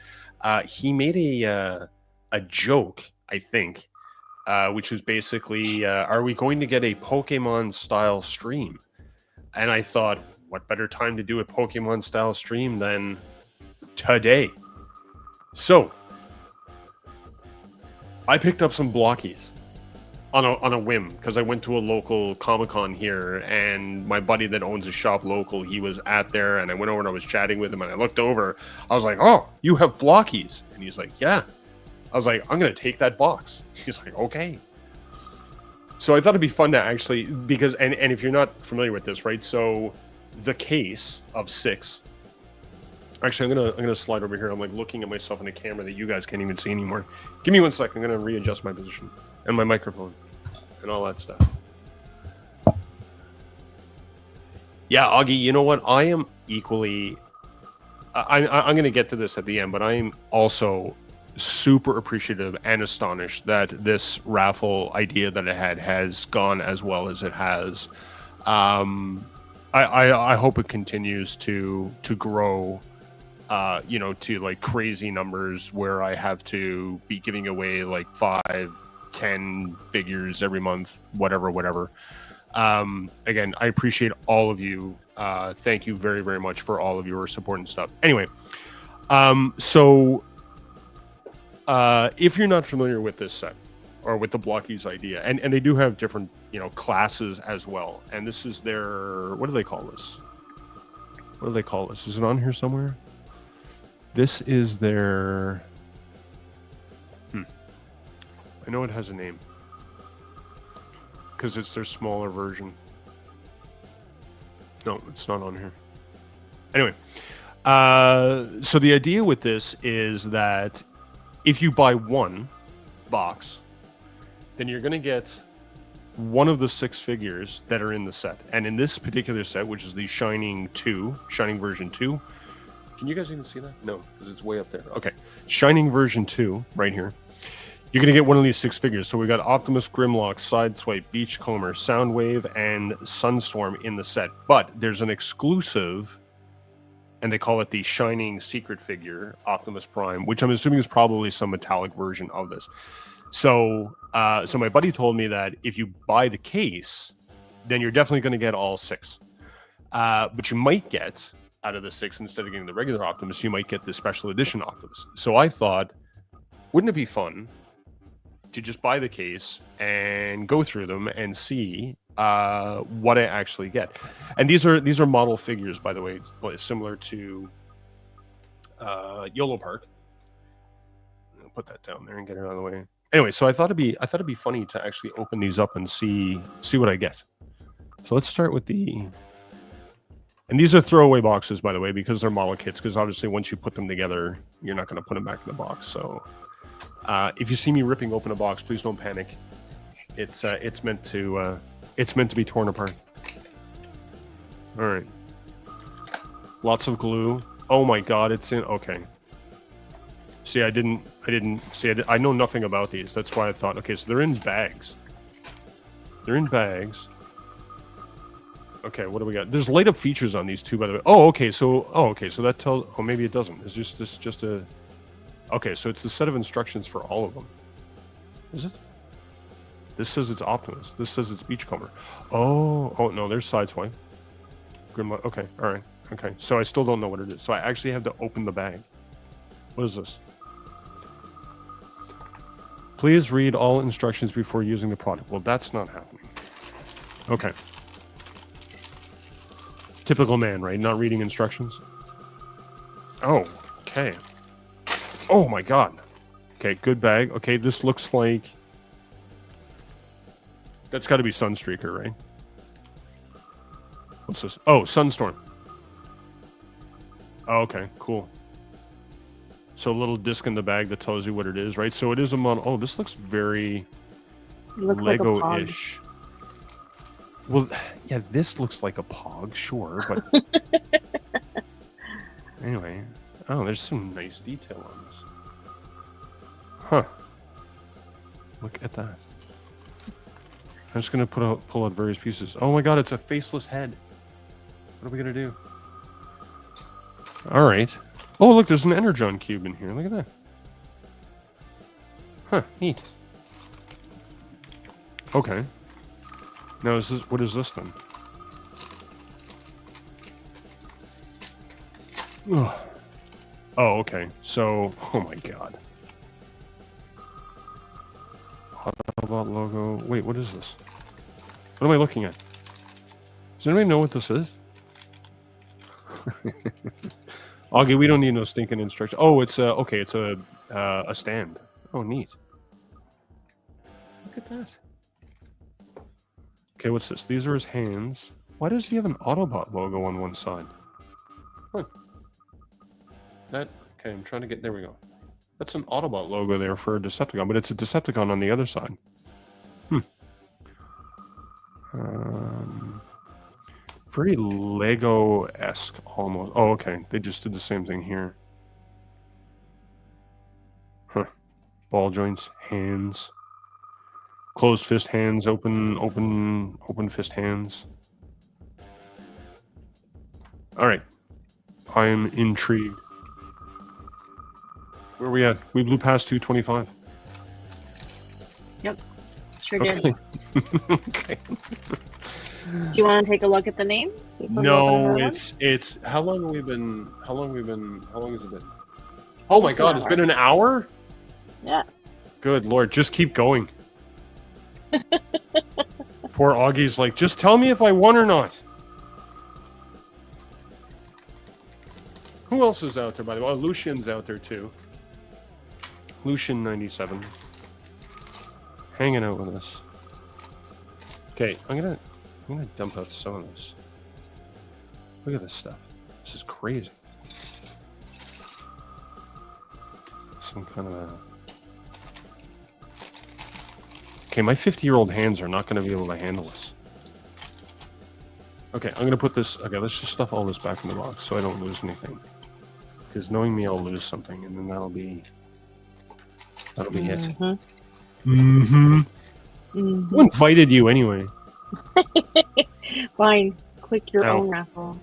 he made a joke, I think, which was basically, are we going to get a Pokemon-style stream? And I thought, what better time to do a Pokemon-style stream than today? So I picked up some blockies on a whim because I went to a local Comic-Con here, and my buddy that owns a shop local, he was at there, and I went over and I was chatting with him, and I looked over. I was like, "Oh, you have blockies?" And he's like, "Yeah." I was like, "I'm gonna take that box." He's like, "Okay." So I thought it'd be fun to actually, because and if you're not familiar with this, right? So the case of 6. Actually, I'm gonna slide over here. I'm like looking at myself in the camera that you guys can't even see anymore. Give me 1 second. I'm gonna readjust my position and my microphone and all that stuff. Yeah, Augie, you know what? I am equally. I'm gonna get to this at the end, but I am also super appreciative and astonished that this raffle idea that I had has gone as well as it has. I hope it continues to grow. To like crazy numbers where I have to be giving away like 5-10 figures every month, whatever. Again, I appreciate all of you. Thank you very, very much for all of your support and stuff. Anyway, so if you're not familiar with this set or with the Blockies idea, and they do have different, classes as well. And this is their, what do they call this? What do they call this? Is it on here somewhere? This is their, I know it has a name because it's their smaller version. No, it's not on here. Anyway, so the idea with this is that if you buy one box, then you're going to get one of the 6 figures that are in the set. And in this particular set, which is the Shining version 2, can you guys even see that? No, because it's way up there. Okay, Shining version 2, right here. You're going to get one of these 6 figures. So we got Optimus, Grimlock, Sideswipe, Beachcomber, Soundwave, and Sunstorm in the set. But there's an exclusive, and they call it the Shining Secret Figure, Optimus Prime, which I'm assuming is probably some metallic version of this. So my buddy told me that if you buy the case, then you're definitely going to get all 6. But you might get, out of the 6, instead of getting the regular Optimus, you might get the special edition Optimus. So I thought, wouldn't it be fun to just buy the case and go through them and see what I actually get? And these are model figures, by the way, similar to YOLO Park. I'll put that down there and get it out of the way. Anyway, so I thought it'd be funny to actually open these up and see what I get. So let's start with the, and these are throwaway boxes, by the way, because they're model kits. Because obviously, once you put them together, you're not going to put them back in the box. So if you see me ripping open a box, please don't panic. It's meant to be torn apart. All right. Lots of glue. Oh my God, it's in. Okay. See, I didn't see. I know nothing about these. That's why I thought. Okay, so they're in bags. They're in bags. Okay, what do we got? There's light up features on these too, by the way. Oh, okay. So that tells. Oh, maybe it doesn't. Is this just a? Okay, so it's the set of instructions for all of them. Is it? This says it's Optimus. This says it's Beachcomber. Oh no, there's Sideswipe. Grimlock. Okay, all right. Okay, so I still don't know what it is. So I actually have to open the bag. What is this? Please read all instructions before using the product. Well, that's not happening. Okay. Typical man, right? Not reading instructions. Oh, okay. Oh my God. Okay, good bag. Okay, this looks like... That's got to be Sunstreaker, right? What's this? Oh, Sunstorm. Oh, okay, cool. So a little disc in the bag that tells you what it is, right? So it is a model. Oh, this looks very Lego-ish. Well, yeah, this looks like a Pog, sure, but... Anyway. Oh, there's some nice detail on this. Huh. Look at that. I'm just going to pull out various pieces. Oh my God, it's a faceless head. What are we going to do? All right. Oh, look, there's an Energon cube in here. Look at that. Huh, neat. Okay. Now, what is this then? Oh, okay. So, oh my God. Autobot logo. Wait, what is this? What am I looking at? Does anybody know what this is? Augie, we don't need no stinking instruction. Oh, it's okay. It's a stand. Oh, neat. Look at that. Okay, what's this? These are his hands. Why does he have an Autobot logo on one side? Huh. Okay, I'm trying to get... There we go. That's an Autobot logo there for a Decepticon, but it's a Decepticon on the other side. Very Lego-esque, almost. Oh, okay. They just did the same thing here. Huh. Ball joints, hands. Closed fist hands, open fist hands. All right. I am intrigued. Where are we at? We blew past 225. Yep. Sure did. Okay. Do you want to take a look at the names? before we open No, another one? it's how long has it been? How long has it been? Oh my Almost god, an it's hour. been an hour? Yeah. Good lord, just keep going. Poor Augie's like, just tell me if I won or not. Who else is out there, by the way? Oh, Lucian's out there too. Lucian 97. Hanging out with us. Okay, I'm gonna dump out some of this. Look at this stuff. This is crazy. Some kind of a... Okay, my 50-year-old hands are not going to be able to handle this. Okay, I'm going to put this... Okay, let's just stuff all this back in the box so I don't lose anything. Because knowing me, I'll lose something, and then that'll be it. Mm-hmm. Who invited you anyway? Fine. Click your Ow. own raffle.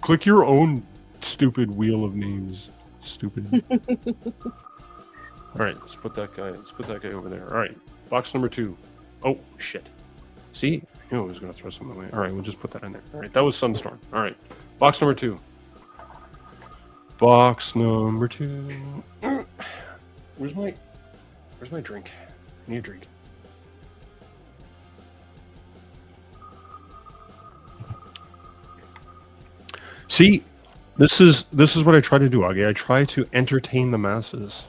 Click your own stupid wheel of names. Stupid. All right, let's put that guy over there. All right, box number 2. Oh shit! See, I knew I was gonna throw something away. All right, we'll just put that in there. All right, that was Sunstorm. All right, box number 2. Box number 2. Where's my drink? I need a drink. See, this is what I try to do, Augie. I try to entertain the masses.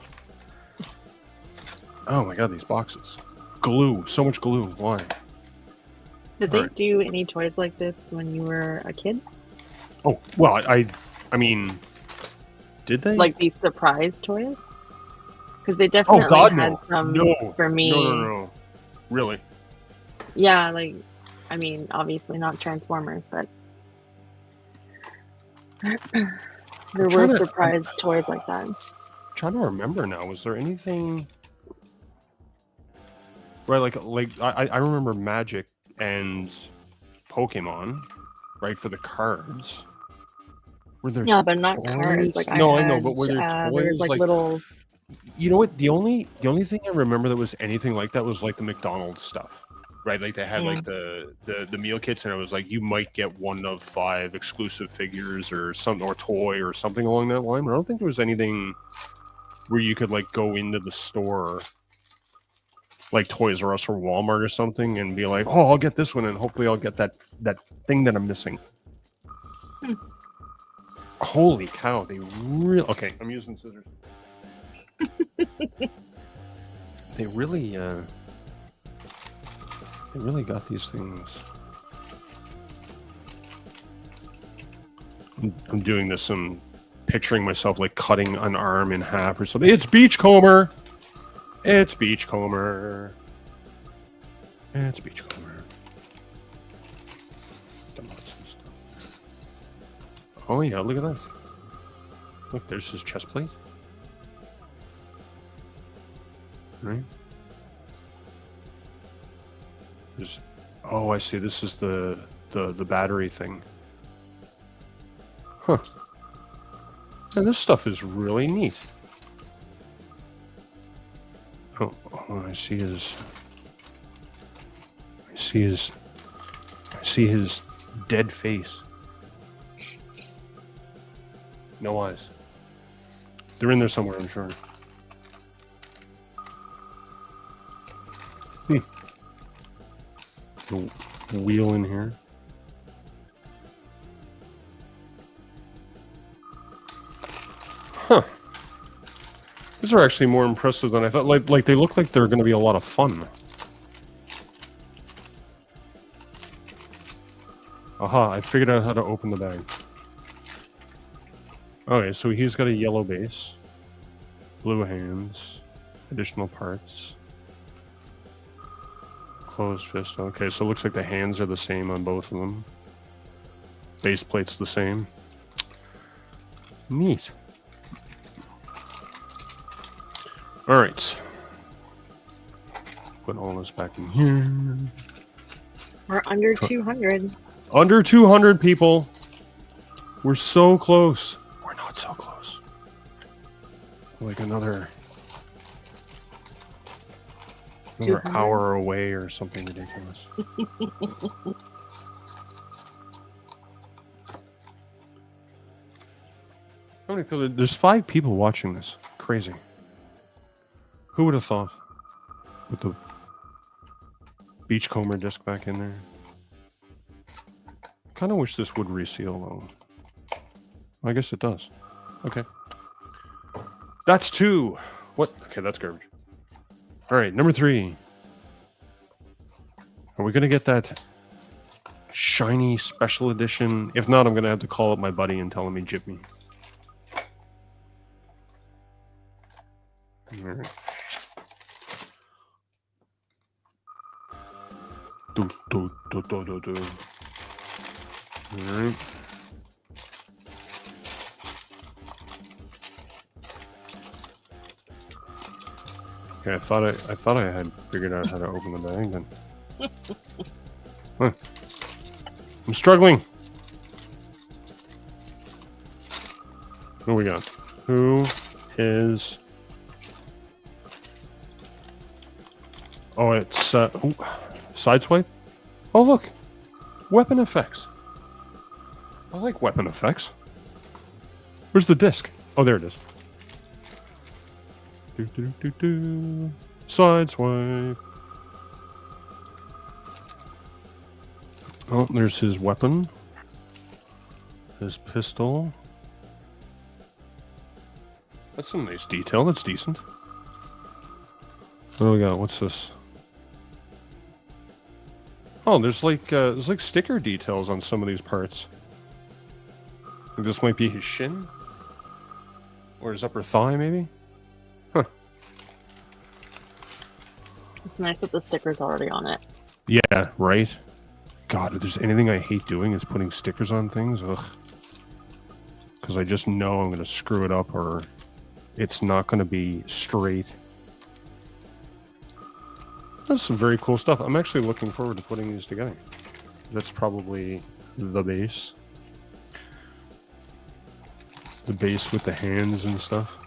Oh my god, these boxes. Glue. So much glue. Why? Did they do any toys like this when you were a kid? Oh, well, I mean, did they? Like these surprise toys? Because they definitely had some for me. No. Really? Yeah, like, I mean, obviously not Transformers, but there were surprise toys like that. I'm trying to remember now. Was there anything... Right, like I remember Magic and Pokemon, right, for the cards. Were there? Yeah, but not cards. Like no, I know, but were there toys? There was like little. You know what? The only thing I remember that was anything like that was like the McDonald's stuff, right? Like they had like the meal kits, and it was like you might get 1 of 5 exclusive figures or something, or toy or something along that line. But I don't think there was anything where you could like go into the store, like Toys R Us or Walmart or something, and be like, oh, I'll get this one, and hopefully I'll get that thing that I'm missing. Holy cow, they really... Okay, I'm using scissors. They really got these things. I'm doing this, I'm picturing myself like cutting an arm in half or something. It's Beachcomber! It's Beachcomber. It's Beachcomber. Oh yeah, look at that. Look, there's his chest plate. Right. There's... Oh, I see. This is the battery thing. Huh. And this stuff is really neat. Oh, I see his dead face. No eyes. They're in there somewhere, I'm sure. The wheel in here. Huh. These are actually more impressive than I thought. Like they look like they're going to be a lot of fun. Aha, I figured out how to open the bag. Okay, so he's got a yellow base. Blue hands. Additional parts. Closed fist. Okay, so it looks like the hands are the same on both of them. Base plate's the same. Neat. Alright. Put all this back in here. We're under 200. Under 200 people. We're so close. We're not so close. Like another hour away or something ridiculous. How many people? There's 5 people watching this. Crazy. Who would have thought? With the Beachcomber disc back in there. Kind of wish this would reseal though. I guess it does. Okay. That's 2. What? Okay, that's garbage. All right, number 3. Are we gonna get that shiny special edition? If not, I'm gonna have to call up my buddy and tell him he gypped me. All right. Do. All right. Okay, I thought I had figured out how to open the bag then. Huh. I'm struggling. What do we got? Who is? Oh, it's sideswipe. Oh, look, weapon effects. I like weapon effects. Where's the disc? Oh, there it is. Sideswipe. Oh, there's his weapon. His pistol. That's some nice detail. That's decent. What do we got? What's this? Oh, there's like sticker details on some of these parts. This might be his shin? Or his upper thigh, maybe? Huh. It's nice that the sticker's already on it. Yeah, right? God, if there's anything I hate doing is putting stickers on things. Ugh. Because I just know I'm going to screw it up or it's not going to be straight. That's some very cool stuff. I'm actually looking forward to putting these together. That's probably the base. The base with the hands and stuff.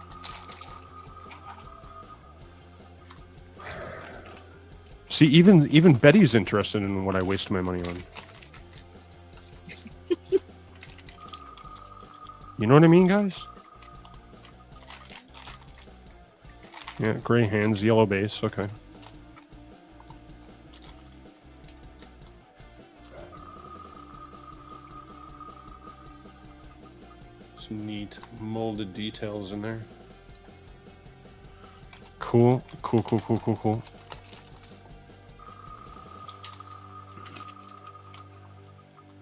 See, even Betty's interested in what I waste my money on. You know what I mean, guys? Yeah, gray hands, yellow base. Okay. Some neat molded details in there. Cool.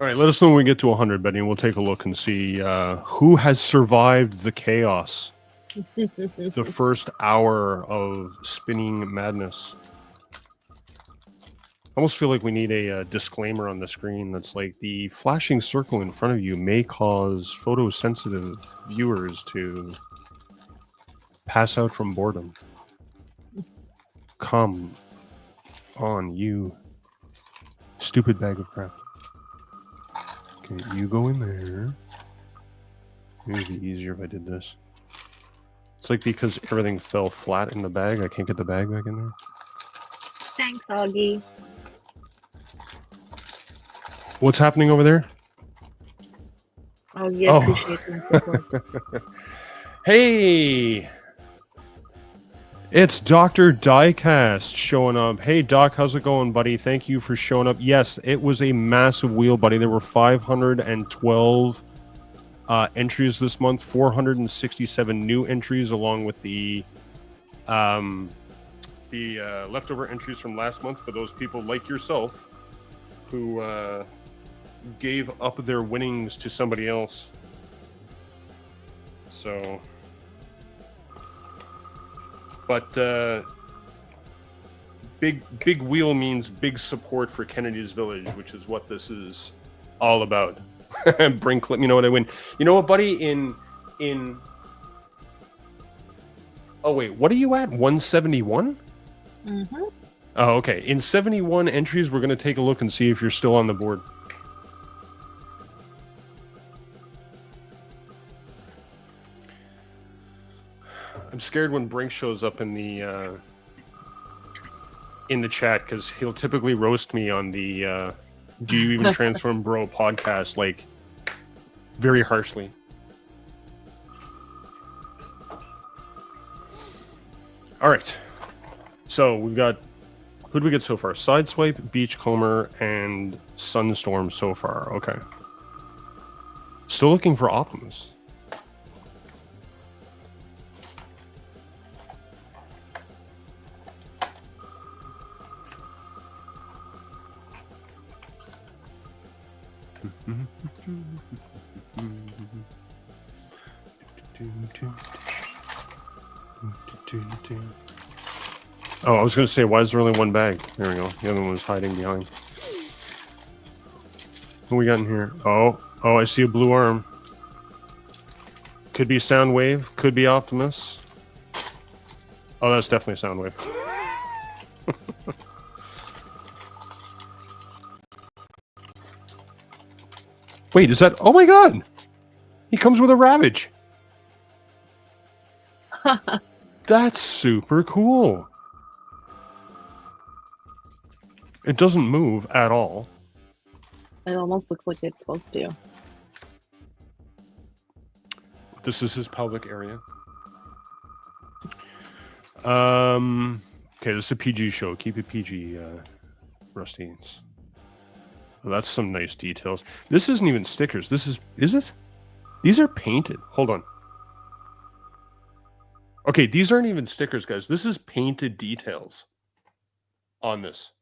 All right, let us know when we get to 100, Betty, and we'll take a look and see who has survived the chaos. The first hour of spinning madness. I almost feel like we need a disclaimer on the screen that's like the flashing circle in front of you may cause photosensitive viewers to pass out from boredom. Come on, you stupid bag of crap. Okay, you go in there. Maybe it'd be easier if I did this. It's like because everything fell flat in the bag, I can't get the bag back in there. Thanks, Augie. What's happening over there? Augie appreciates my support. Hey! It's Dr. Diecast showing up. Hey, Doc, how's it going, buddy? Thank you for showing up. Yes, it was a massive wheel, buddy. There were 512 entries this month, 467 new entries, along with the leftover entries from last month for those people like yourself who gave up their winnings to somebody else. So... But big wheel means big support for Kennedy's Village, which is what this is all about. Bring clip, you know what I win. You know what, buddy? In oh wait, what are you at? 171? Mm-hmm. Oh, okay. In 71 entries, we're gonna take a look and see if you're still on the board. I'm scared when Brink shows up in the chat because he'll typically roast me on the "Do you even transform, bro?" podcast, like very harshly. All right. So we've got, who do we get so far? Sideswipe, Beachcomber, and Sunstorm so far. Okay. Still looking for Optimus. Oh, I was going to say, why is there only one bag? There we go. The other one was hiding behind. What we got in here? Oh, I see a blue arm. Could be Soundwave. Could be Optimus. Oh, that's definitely Soundwave. Wait, is that... Oh my god! He comes with a Ravage! That's super cool. It doesn't move at all. It almost looks like it's supposed to. This is his pelvic area. Okay, this is a PG show. Keep it PG, Rusty. Well, that's some nice details. This isn't even stickers. This is it? These are painted. Hold on. Okay, these aren't even stickers, guys. This is painted details on this.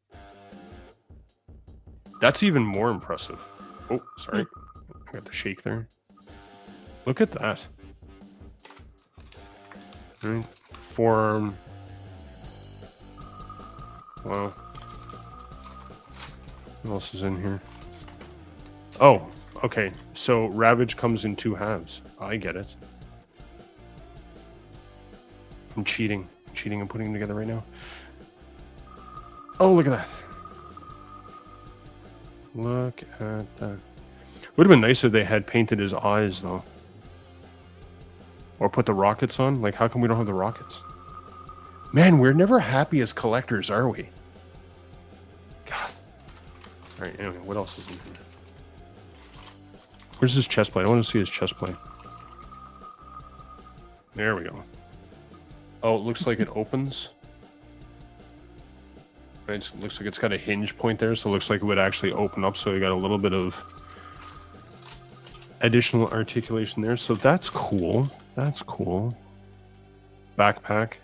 That's even more impressive. Oh, sorry. I got the shake there. Look at that. All right. Forearm. Wow. What else is in here? Oh, okay. So Ravage comes in 2 halves. I get it. I'm cheating. I'm putting them together right now. Oh, look at that. Look at that. Would have been nice if they had painted his eyes, though. Or put the rockets on. Like, how come we don't have the rockets? Man, we're never happy as collectors, are we? God. Alright, anyway, what else is in here? Where's his chest plate? I want to see his chest plate. There we go. Oh, it looks like it opens. Right, so it looks like it's got a hinge point there, so it looks like it would actually open up, so you got a little bit of additional articulation there. So that's cool. That's cool. Backpack.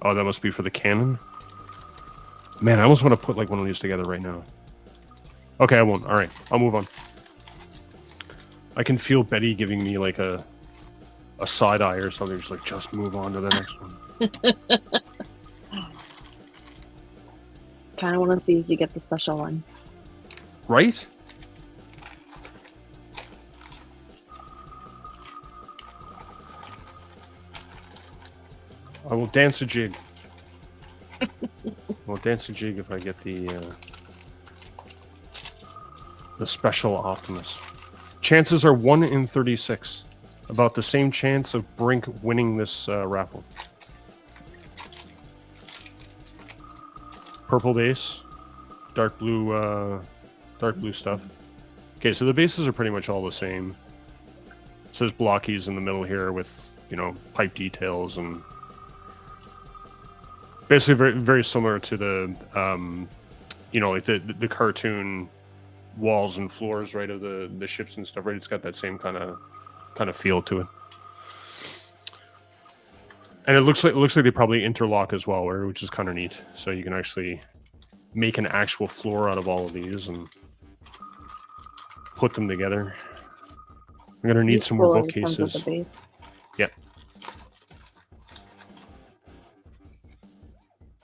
Oh, that must be for the cannon. Man, I almost want to put like one of these together right now. Okay, I won't. All right, I'll move on. I can feel Betty giving me like a side eye or something. Just like, just move on to the next one. Kind of want to see if you get the special one. Right? I will dance a jig. I'll dance a jig if I get the special Optimus. Chances are 1 in 36. About the same chance of Brink winning this raffle. Purple base, dark blue stuff. Okay, so the bases are pretty much all the same. It says blockies in the middle here with, you know, pipe details and basically very, very similar to the, you know, like the cartoon walls and floors, right, of the ships and stuff, right? It's got that same kind of feel to it. And it looks like they probably interlock as well, which is kind of neat. So you can actually make an actual floor out of all of these and put them together. I'm gonna need some more bookcases. Yeah.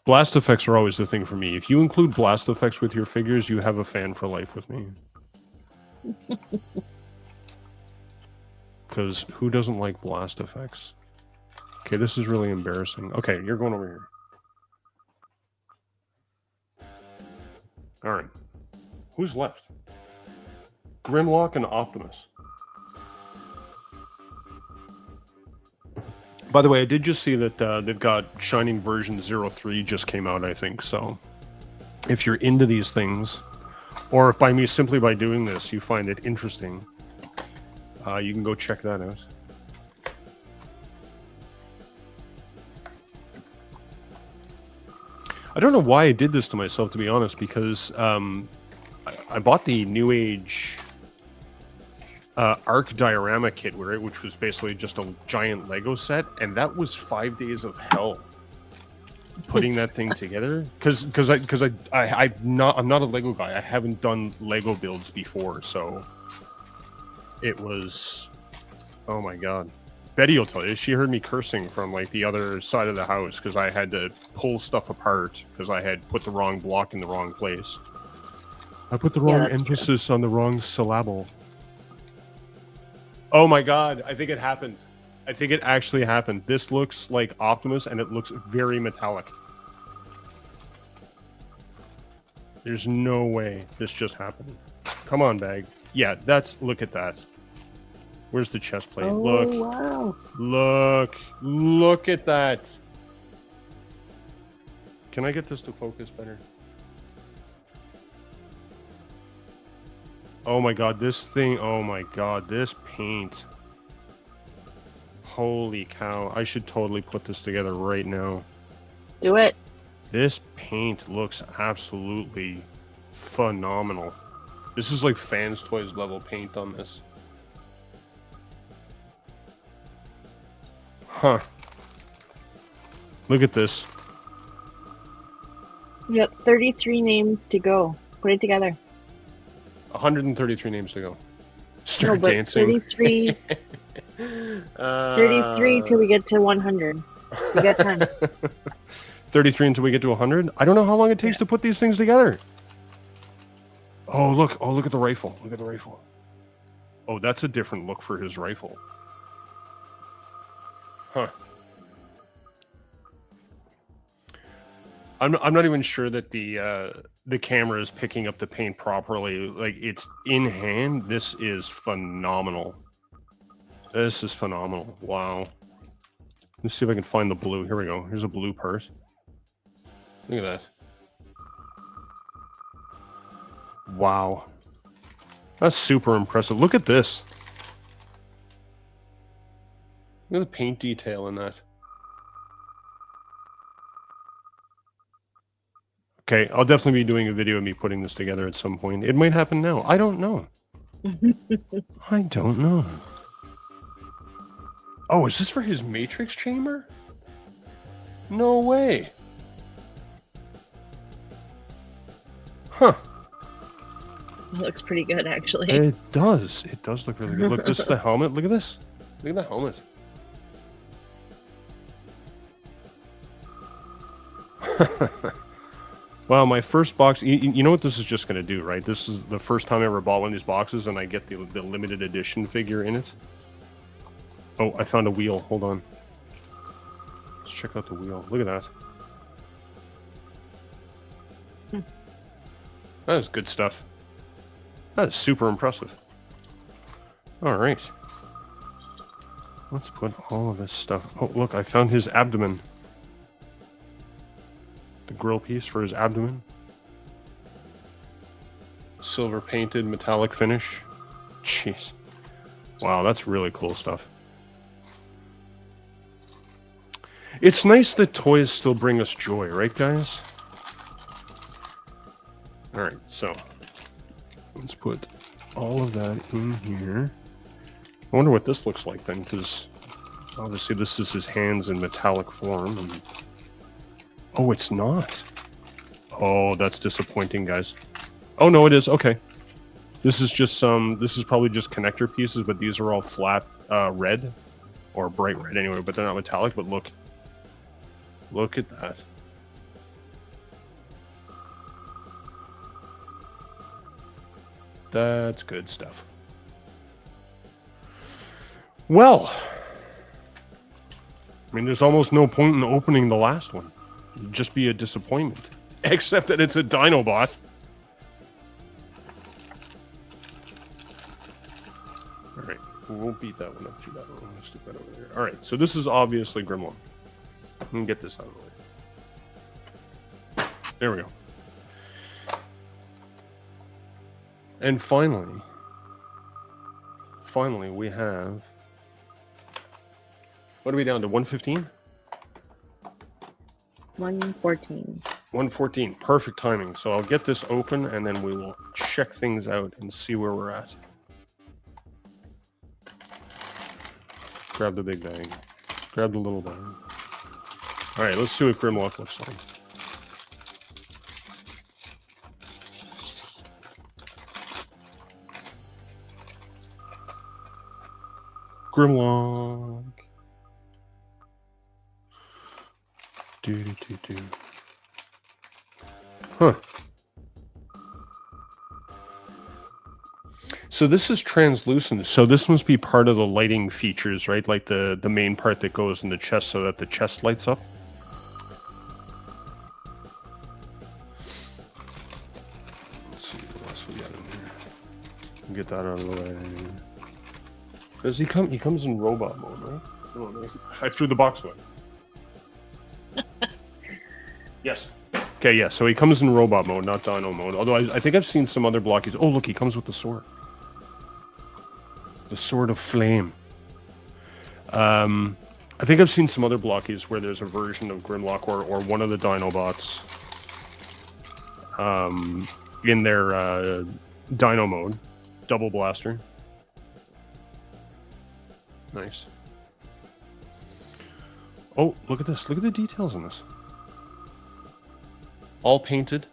Blast effects are always the thing for me. If you include blast effects with your figures, you have a fan for life with me. Because who doesn't like blast effects? Okay, this is really embarrassing. Okay, you're going over here. Alright. Who's left? Grimlock and Optimus. By the way, I did just see that they've got Shining version 03 just came out, I think. So if you're into these things, or if simply by doing this you find it interesting, you can go check that out. I don't know why I did this to myself, to be honest, because I bought the New Age Arc diorama kit, which was basically just a giant Lego set, and that was 5 days of hell putting that thing together. Because I'm not a Lego guy. I haven't done Lego builds before, so it was, oh my god. Betty will tell you, she heard me cursing from like the other side of the house because I had to pull stuff apart because I had put the wrong block in the wrong place. I put the wrong emphasis on the wrong syllable. Oh my god, I think it happened. I think it actually happened. This looks like Optimus and it looks very metallic. There's no way this just happened. Come on, bag. Yeah, look at that. Where's the chest plate? Oh, look. Wow. Look at that. Can I get this to focus better? Oh my god, this thing, oh my god, this paint. Holy cow, I should totally put this together right now. Do it. This paint looks absolutely phenomenal. This is like Fans Toys level paint on this. Huh. Look at this. Yep, 33 names to go. Put it together. 133 names to go. Start dancing. 33. 33 till we get to 100. We got time. 33 until we get to 100? I don't know how long it takes to put these things together. Oh, look. Oh, look at the rifle. Look at the rifle. Oh, that's a different look for his rifle. Huh. I'm not even sure that the camera is picking up the paint properly. Like, it's in hand. This is phenomenal. This is phenomenal. Wow. Let's see if I can find the blue. Here we go. Here's a blue purse. Look at that. Wow. That's super impressive. Look at this. Look at the paint detail in that. Okay, I'll definitely be doing a video of me putting this together at some point. It might happen now. I don't know. I don't know. Oh, is this for his Matrix chamber? No way. Huh. It looks pretty good, actually. It does. It does look really good. Look, this is the helmet. Look at this. Look at the helmet. Well, my first box, you know what this is just going to do, right? This is the first time I ever bought one of these boxes, and I get the limited edition figure in it. Oh, I found a wheel. Hold on. Let's check out the wheel. Look at that. That is good stuff. That is super impressive. All right. Let's put all of this stuff. Oh, look, I found his abdomen. The grill piece for his abdomen. Silver painted metallic finish. Jeez. Wow, that's really cool stuff. It's nice that toys still bring us joy, right, guys? All right, so let's put all of that in here. I wonder what this looks like then, because obviously this is his hands in metallic form. And oh, it's not. Oh, that's disappointing, guys. Oh, no, it is. Okay. This is just this is probably just connector pieces, but these are all flat red or bright red anyway, but they're not metallic. But look. Look at that. That's good stuff. Well, I mean, there's almost no point in opening the last one. It'd just be a disappointment. Except that it's a Dinobot. Alright, we won't beat that one up too bad. Let's stick that over there. Alright, so this is obviously Grimlock. Let me get this out of the way. There we go. And finally, we have... What are we down to, 115? 114. 1:14, perfect timing. So I'll get this open and then we will check things out and see where we're at. Grab the big bag. Grab the little bag. All right, let's see what Grimlock looks like. Grimlock. Do. Huh. So this is translucent. So this must be part of the lighting features, right? Like the main part that goes in the chest so that the chest lights up. Let's see what else we got in here. Get that out of the way. Does he come? He comes in robot mode, right? Oh, no. I threw the box away. Yes. Okay, yeah. So he comes in robot mode, not dino mode. Although I think I've seen some other blockies. Oh, look, he comes with the sword. The sword of flame. I think I've seen some other blockies where there's a version of Grimlock or one of the Dinobots in their Dino mode. Double blaster. Nice. Oh, look at this. Look at the details on this. All painted.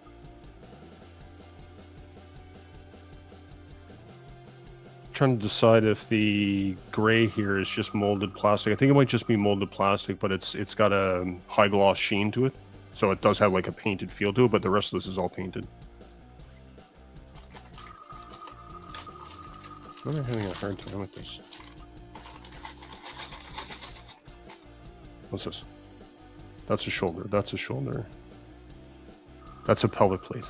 Trying to decide if the gray here is just molded plastic. I think it might just be molded plastic, but it's got a high gloss sheen to it, so it does have like a painted feel to it. But the rest of this is all painted. I'm having a hard time with this. What's this? That's a shoulder. That's a shoulder. That's a pelvic plate.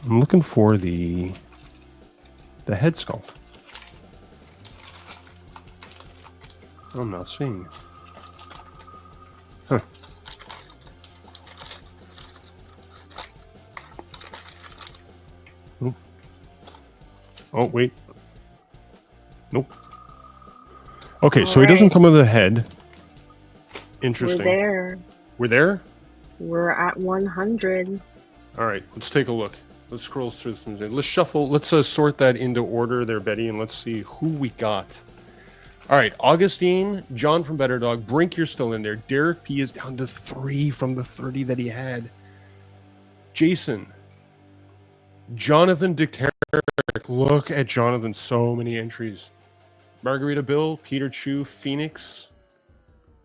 I'm looking for the head sculpt. I'm not seeing it. Huh. Nope. Oh, wait. Nope. Okay, so he doesn't come with a head. Interesting. We're there. We're there? We're at 100. All right, let's take a look. Let's scroll through some. Let's shuffle. Let's sort that into order there, Betty, and let's see who we got. All right, Augustine, John from Better Dog, Brink, you're still in there. Derek P is down to 3 from the 30 that he had. Jason, Jonathan Dicteric. Look at Jonathan, so many entries. Margarita Bill, Peter Chu, Phoenix.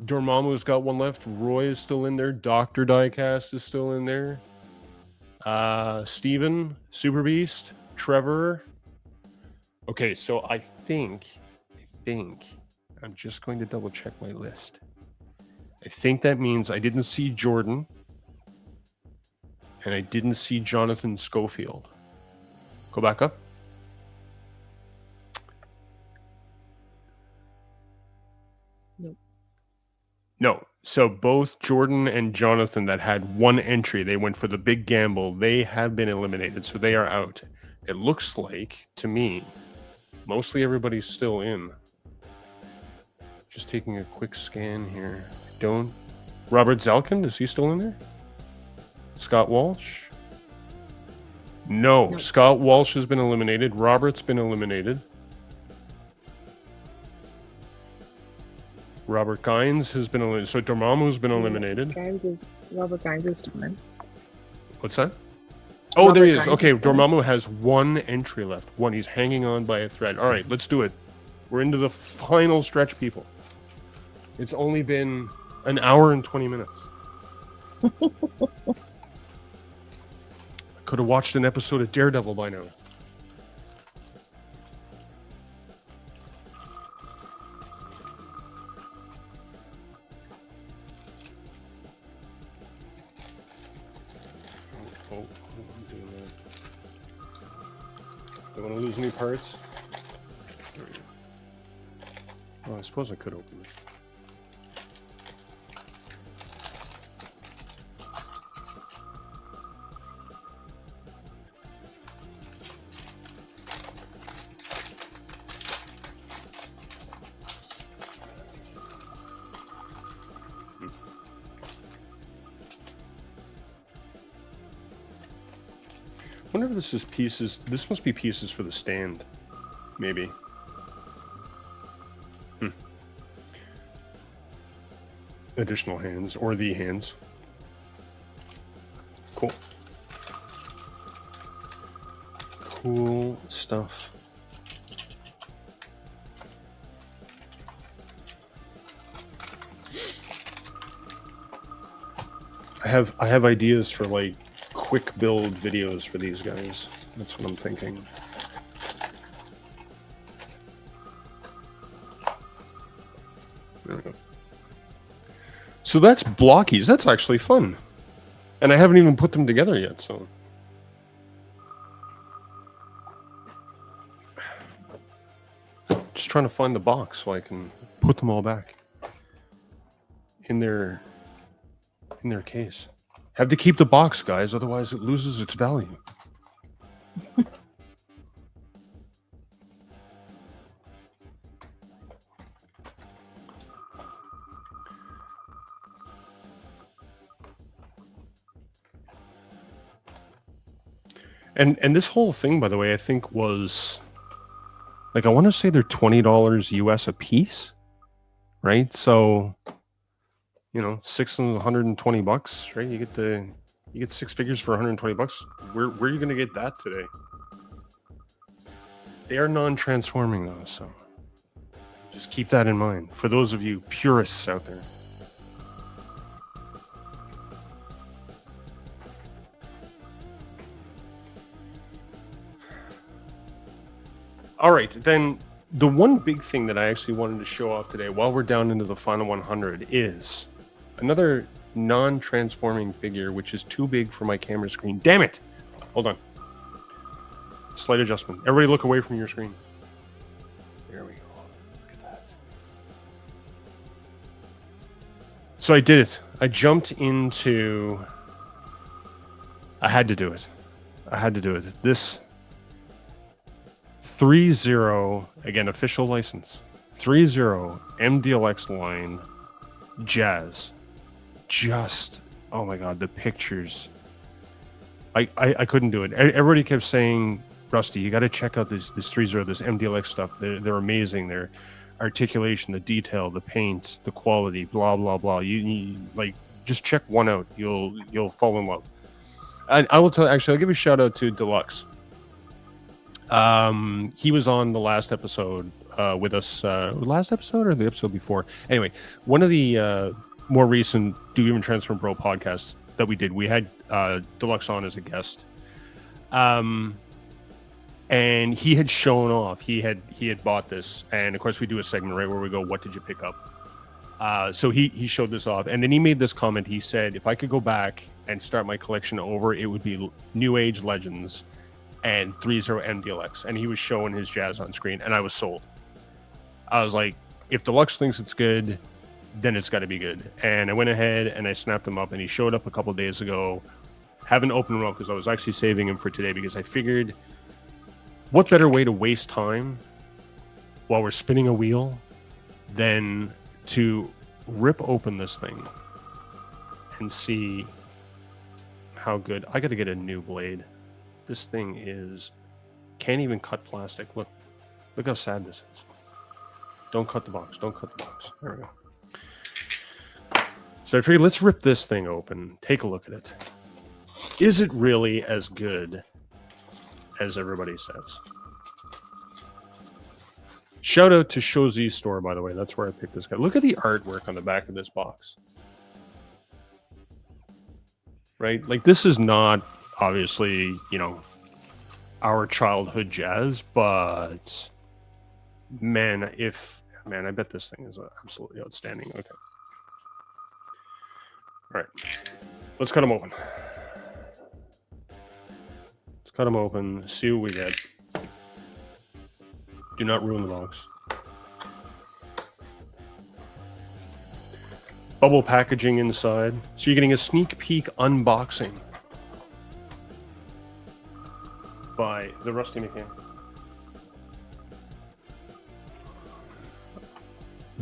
Dormammu's got one left. Roy is still in there. Dr. Diecast is still in there. Steven, Super Beast, Trevor. Okay, so I think I'm just going to double check my list. I think that means I didn't see Jordan and I didn't see Jonathan Schofield. Go back up. Nope. No. So both Jordan and Jonathan that had one entry, they went for the big gamble. They have been eliminated, so they are out. It looks like, to me, mostly everybody's still in. Just taking a quick scan here. Robert Zalkin, is he still in there? Scott Walsh? No, Scott Walsh has been eliminated. Robert's been eliminated. Robert Gines has been eliminated. So Dormammu's been eliminated. Robert Gines is still in. What's that? Oh, Robert there he is. Gines Okay, is still in. Dormammu has one entry left. One. He's hanging on by a thread. All right, let's do it. We're into the final stretch, people. It's only been an hour and 20 minutes. I could have watched an episode of Daredevil by now. I'm doing that. Don't want to lose any parts. There we go. Oh, I suppose I could open this. wonder if this is pieces. This must be pieces for the stand, maybe. Additional hands, or the hands. Cool. Cool stuff. I have ideas for like quick build videos for these guys. That's what I'm thinking. There we go. So that's blockies. That's actually fun. And I haven't even put them together yet, so. Just trying to find the box so I can put them all back in their case. Have to keep the box, guys, otherwise it loses its value. And this whole thing, by the way, I think was like, I want to say they're $20 US a piece, right? So, you know, 6 and 120 bucks, right? You get 6 figures for 120 bucks. Where are you going to get that today? They are non-transforming though, so just keep that in mind for those of you purists out there. All right, then the one big thing that I actually wanted to show off today while we're down into the final 100 is another non-transforming figure, which is too big for my camera screen. Damn it! Hold on. Slight adjustment. Everybody look away from your screen. There we go. Look at that. So I did it. I jumped into... I had to do it. I had to do it. This 3.0, again, official license. 3.0 MDLX line Jazz. Just, oh my god, the pictures. I couldn't do it. Everybody kept saying, Rusty, you got to check out this 3.0, this MDLX stuff. They're amazing. Their articulation, the detail, the paints, the quality, blah blah blah. You like just check one out. You'll fall in love. And I will tell. Actually, I'll give a shout out to Deluxe. He was on the last episode with us. Last episode or the episode before? Anyway, one of the more recent Do Even Transform Bro podcasts that we did. We had Deluxe on as a guest. And he had shown off. He had bought this, and of course we do a segment right where we go, "What did you pick up?" So he showed this off, and then he made this comment. He said, "If I could go back and start my collection over, it would be New Age Legends and 3.0 MDLX." And he was showing his Jazz on screen, and I was sold. I was like, if Deluxe thinks it's good, then it's got to be good. And I went ahead and I snapped him up, and he showed up a couple days ago. Haven't opened him up because I was actually saving him for today, because I figured, what better way to waste time while we're spinning a wheel than to rip open this thing and see how good. I got to get a new blade. This thing can't even cut plastic. Look how sad this is. Don't cut the box. Don't cut the box. There we go. So I figured, let's rip this thing open. Take a look at it. Is it really as good as everybody says? Shout out to Shozi's store, by the way. That's where I picked this guy. Look at the artwork on the back of this box. Right? Like, this is not, obviously, you know, our childhood Jazz, but man, I bet this thing is absolutely outstanding. Okay. All right. Let's cut them open. Let's cut them open, see what we get. Do not ruin the box. Bubble packaging inside. So you're getting a sneak peek unboxing by the Rusty McCann.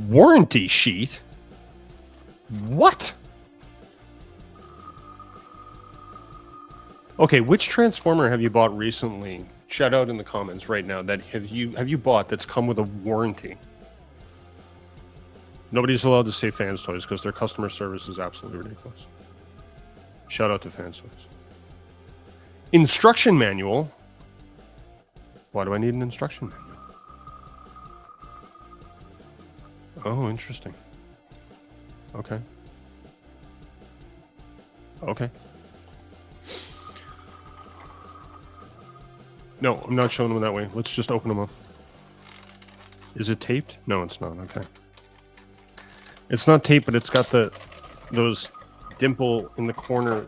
Warranty sheet? What? Okay, which transformer have you bought recently? Shout out in the comments right now that have you bought that's come with a warranty? Nobody's allowed to say Fans Toys because their customer service is absolutely ridiculous. Shout out to Fans Toys. Instruction manual. Why do I need an instruction manual? Oh, interesting. Okay. Okay. No, I'm not showing them that way. Let's just open them up. Is it taped? No, it's not. Okay. It's not taped, but it's got those dimple in the corner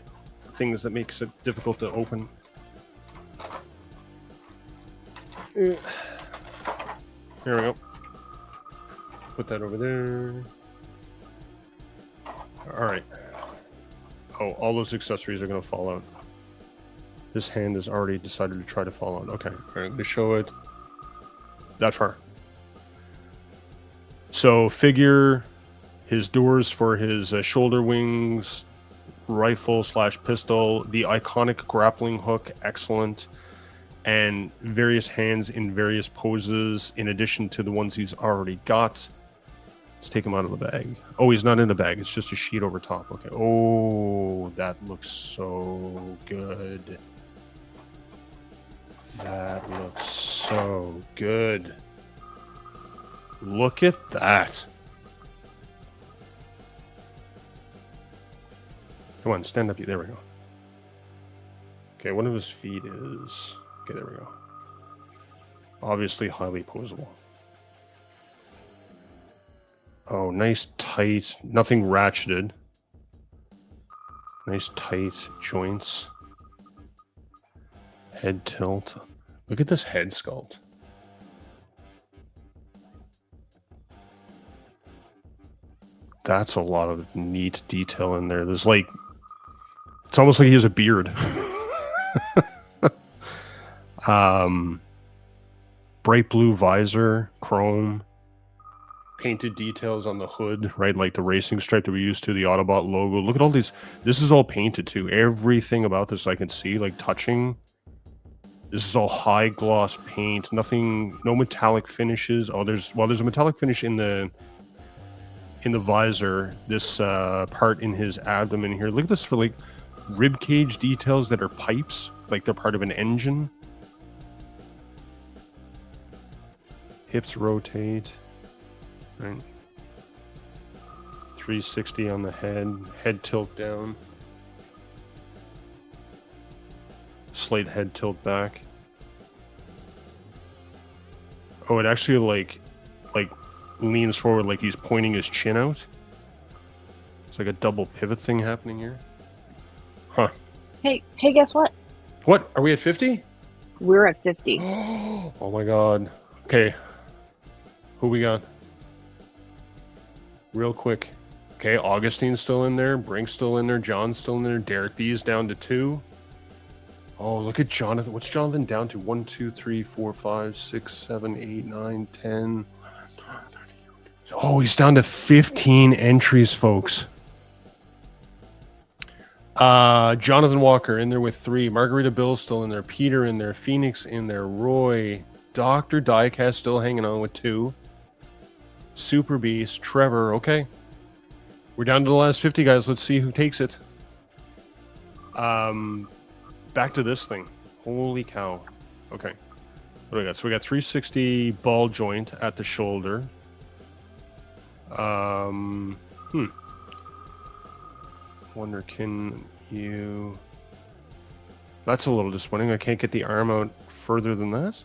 things that makes it difficult to open. Here we go. Put that over there. All right. Oh, all those accessories are going to fall out. This hand has already decided to try to fall out. Okay, all right, I'm going to show it that far. So figure his doors for his shoulder wings, rifle / pistol, the iconic grappling hook, excellent, and various hands in various poses in addition to the ones he's already got. Let's take him out of the bag. Oh, he's not in the bag. It's just a sheet over top. Okay. Oh, that looks so good. That looks so good. Look at that. Come on, stand up. There we go. Okay, one of his feet is... Okay, there we go. Obviously highly posable. Oh, nice tight, nothing ratcheted. Nice tight joints. Head tilt. Look at this head sculpt. That's a lot of neat detail in there. There's like, it's almost like he has a beard. Bright blue visor, chrome. Painted details on the hood, right? Like the racing stripe that we used to, the Autobot logo. Look at all these. This is all painted too. Everything about this I can see, like touching. This is all high gloss paint. Nothing, no metallic finishes. Oh, there's a metallic finish in the visor. This part in his abdomen here. Look at this for like rib cage details that are pipes, like they're part of an engine. Hips rotate. Right. 360 on the head tilt down. Slight head tilt back. Oh, it actually like leans forward like he's pointing his chin out. It's like a double pivot thing happening here. Huh. Hey, guess what? What? Are we at 50? We're at 50. Oh my god. Okay. Who we got? Real quick. Okay, Augustine's still in there. Brink's still in there. John's still in there. Derek B's down to 2. Oh, look at Jonathan. What's Jonathan down to? 1, 2, 3, 4, 5, 6, 7, 8, 9, 10. Oh, he's down to 15 entries, folks. Jonathan Walker in there with 3. Margarita Bill still in there. Peter in there. Phoenix in there. Roy. Dr. Diecast still hanging on with 2. Super Beast, Trevor, okay. We're down to the last 50, guys. Let's see who takes it. Back to this thing. Holy cow. Okay. What do we got? So we got 360 ball joint at the shoulder. Wonder, can you... That's a little disappointing. I can't get the arm out further than that.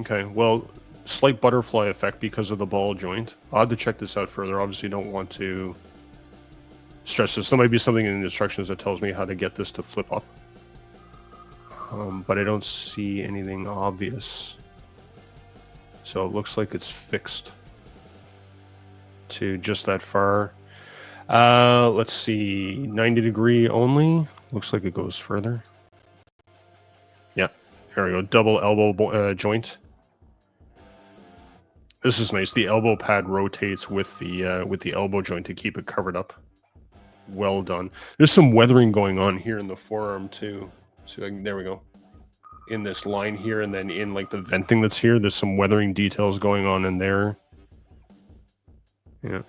Okay, well, slight butterfly effect because of the ball joint. I'll have to check this out further. Obviously, don't want to stress this. There might be something in the instructions that tells me how to get this to flip up. But I don't see anything obvious. So it looks like it's fixed to just that far. Let's see, 90 degree only. Looks like it goes further. Yeah, there we go. Double elbow joint. This is nice. The elbow pad rotates with the elbow joint to keep it covered up. Well done. There's some weathering going on here in the forearm too. So there we go. In this line here, and then in like the venting that's here, there's some weathering details going on in there. Yeah.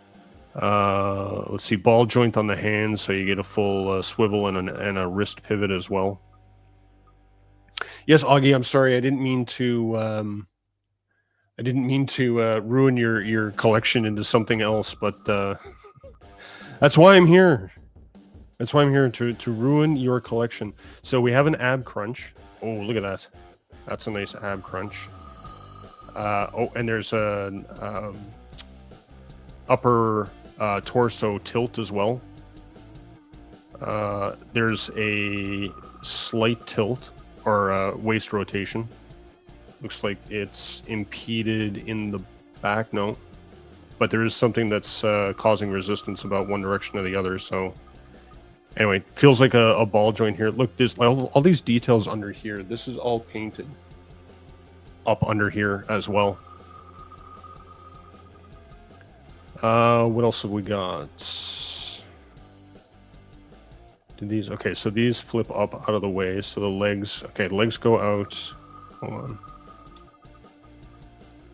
Let's see, ball joint on the hand, so you get a full swivel and a wrist pivot as well. Yes, Augie, I'm sorry, I didn't mean to ruin your collection into something else, but that's why I'm here. That's why I'm here, to ruin your collection. So we have an ab crunch. Oh, look at that. That's a nice ab crunch. Oh, and there's an upper torso tilt as well. There's a slight tilt or waist rotation. Looks like it's impeded in the back. No, but there is something that's causing resistance about one direction or the other. So anyway, feels like a ball joint here. Look, there's all these details under here. This is all painted up under here as well. What else have we got? Did these? Okay, so these flip up out of the way. So the legs. Okay, legs go out. Hold on.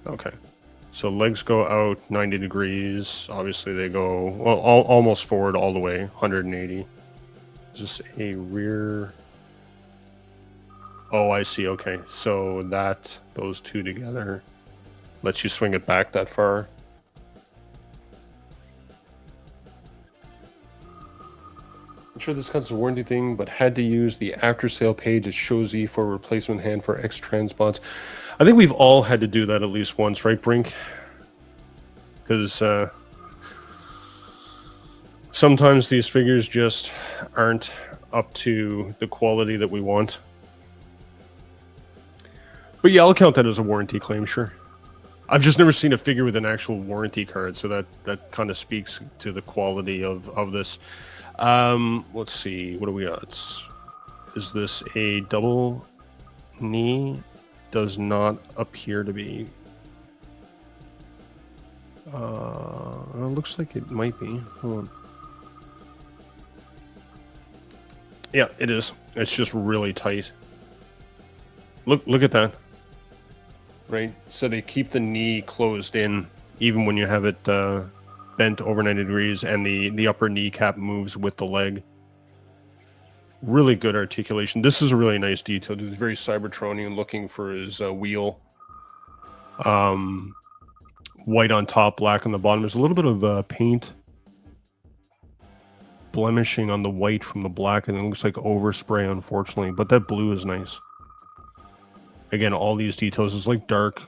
Okay, so legs go out 90 degrees. Obviously, they go well almost forward all the way 180. Is this a rear? Oh, I see. Okay, so those two together lets you swing it back that far. I'm sure this comes to a warranty thing, but had to use the after sale page at Shozy for a replacement hand for X transpots. I think we've all had to do that at least once, right, Brink? Because sometimes these figures just aren't up to the quality that we want. But yeah, I'll count that as a warranty claim, sure. I've just never seen a figure with an actual warranty card, so that kind of speaks to the quality of this. Let's see, what do we got? Is this a double knee? Does not appear to be. Looks like it might be. Hold on. Yeah, it is. It's just really tight. Look at that. Right? So they keep the knee closed in even when you have it bent over 90 degrees, and the upper kneecap moves with the leg. Really good articulation. This is a really nice detail. It's very Cybertronian looking for his wheel. White on top, black on the bottom. There's a little bit of paint blemishing on the white from the black, and it looks like overspray, unfortunately. But that blue is nice. Again, all these details is like dark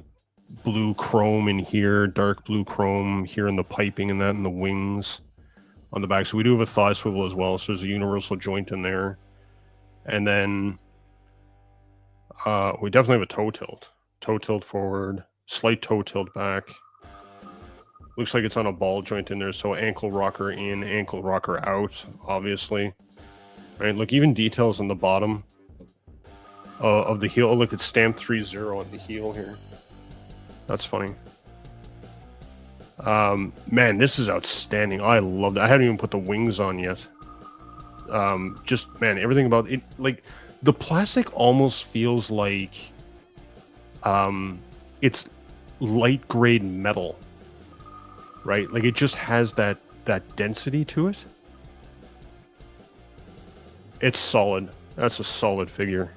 blue chrome in here, dark blue chrome here in the piping and that, and the wings on the back. So we do have a thigh swivel as well. So there's a universal joint in there. And then we definitely have a toe tilt. Toe tilt forward, slight toe tilt back. Looks like it's on a ball joint in there. So ankle rocker in, ankle rocker out, obviously. Right, look, even details on the bottom of the heel. Oh, look, it's stamped 3-0 on the heel here. That's funny. Man, this is outstanding. I love that. I haven't even put the wings on yet. Just, man, everything about it, like, the plastic almost feels like it's light grade metal, right? Like, it just has that density to it. It's solid. That's a solid figure.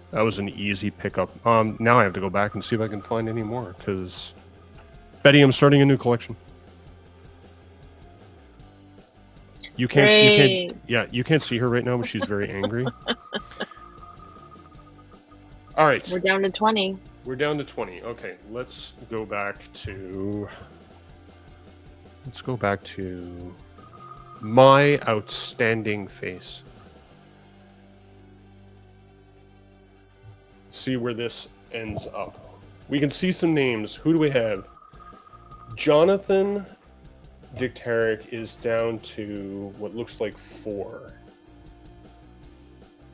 That was an easy pickup. Now I have to go back and see if I can find any more, because Betty, I'm starting a new collection. You can't, you can't see her right now, but she's very angry. All right. We're down to 20. We're down to 20. Okay, let's go back to my outstanding face. See where this ends up. We can see some names. Who do we have? Jonathan Dicteric is down to what looks like 4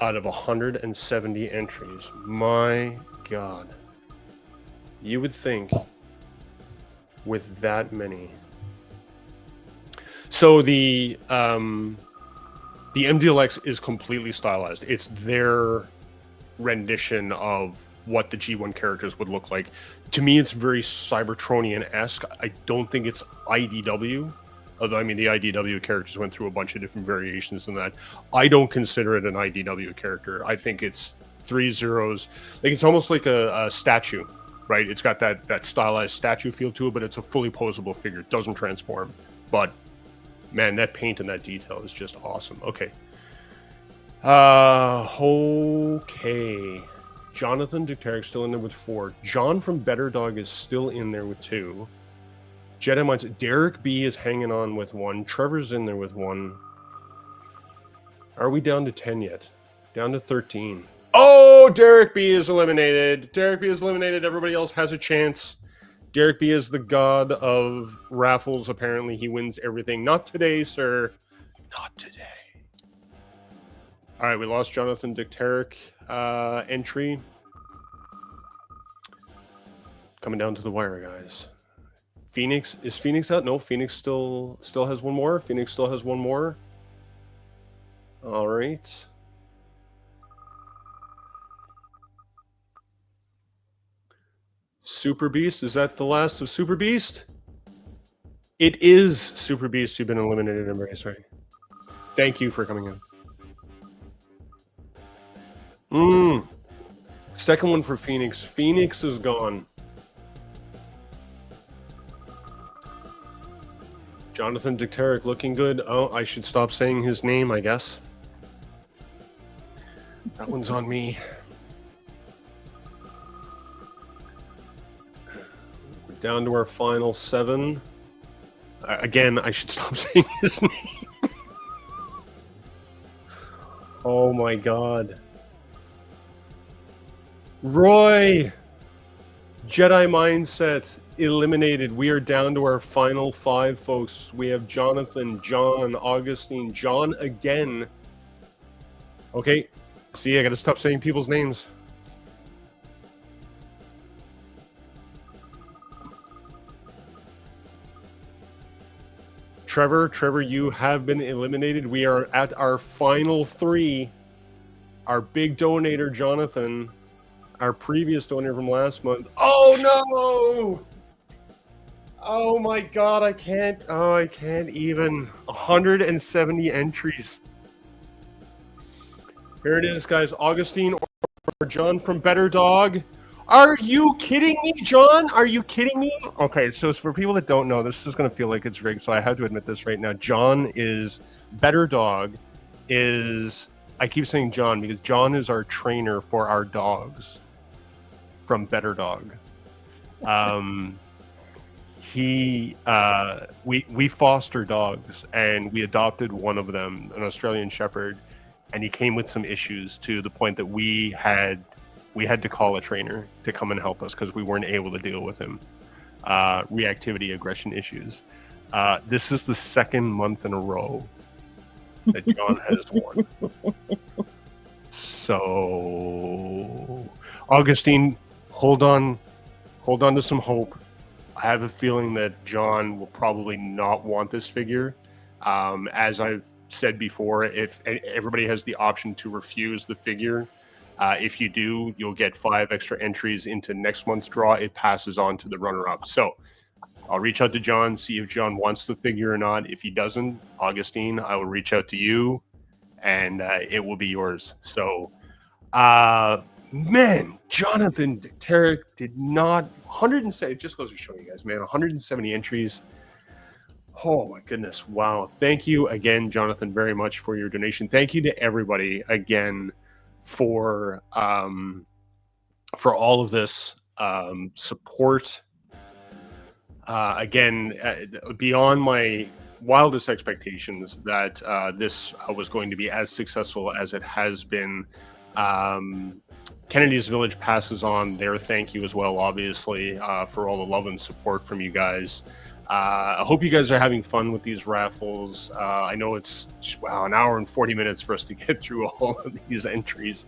out of 170 entries. My God. You would think with that many. So the MDLX is completely stylized. It's their rendition of what the G1 characters would look like. To me, it's very Cybertronian-esque. I don't think it's IDW, although I mean the IDW characters went through a bunch of different variations in that. I don't consider it an IDW character. I think it's 3 zeros. Like, it's almost like a statue, right? It's got that stylized statue feel to it, but it's a fully posable figure. It doesn't transform. But man, that paint and that detail is just awesome. Okay. Okay. Jonathan Dicteric still in there with 4. John from Better Dog is still in there with 2. Jedi Minds. Derek B is hanging on with 1. Trevor's in there with 1. Are we down to 10 yet? Down to 13. Oh, Derek B is eliminated. Derek B is eliminated. Everybody else has a chance. Derek B is the god of raffles. Apparently, he wins everything. Not today, sir. Not today. All right, we lost Jonathan Dicteric entry. Coming down to the wire, guys. Phoenix, is Phoenix out? No, Phoenix still has 1 more. Phoenix still has 1 more. All right. Super Beast, is that the last of Super Beast? It is Super Beast. You've been eliminated. I'm very sorry. Thank you for coming in. Second one for Phoenix. Phoenix is gone. Jonathan Dicteric looking good. Oh, I should stop saying his name, I guess. That one's on me. We're down to our final 7. Again, I should stop saying his name. Oh my god. Roy! Jedi Mindset eliminated. We are down to our final 5, folks. We have Jonathan, John, Augustine, John again. Okay. See, I gotta stop saying people's names. Trevor, you have been eliminated. We are at our final 3. Our big donator, Jonathan. Our previous donor from last month. Oh no! Oh my god, I can't even. 170 entries. Here it is, guys. Augustine or John from Better Dog. Are you kidding me, John? Are you kidding me? Okay, so for people that don't know, this is going to feel like it's rigged, so I have to admit this right now. John is... Better Dog is... I keep saying John because John is our trainer for our dogs from Better Dog. We foster dogs, and we adopted one of them, an Australian Shepherd, and he came with some issues to the point that we had to call a trainer to come and help us because we weren't able to deal with him. Reactivity, aggression issues. This is the 2nd month in a row that John has won. So, Augustine, hold on to some hope. I have a feeling that John will probably not want this figure. As I've said before, if everybody has the option to refuse the figure, if you do, you'll get 5 extra entries into next month's draw. It passes on to the runner-up. So I'll reach out to John, see if John wants the figure or not. If he doesn't, Augustine, I will reach out to you, and it will be yours. So, man, Jonathan Dicteric did not... 170, it just goes to show you guys, man, 170 entries. Oh my goodness, wow. Thank you again, Jonathan, very much for your donation. Thank you to everybody again for all of this support. Again, beyond my wildest expectations that this was going to be as successful as it has been. Kennedy's Village passes on their thank you as well, obviously, for all the love and support from you guys. I hope you guys are having fun with these raffles. I know it's, wow, an hour and 40 minutes for us to get through all of these entries.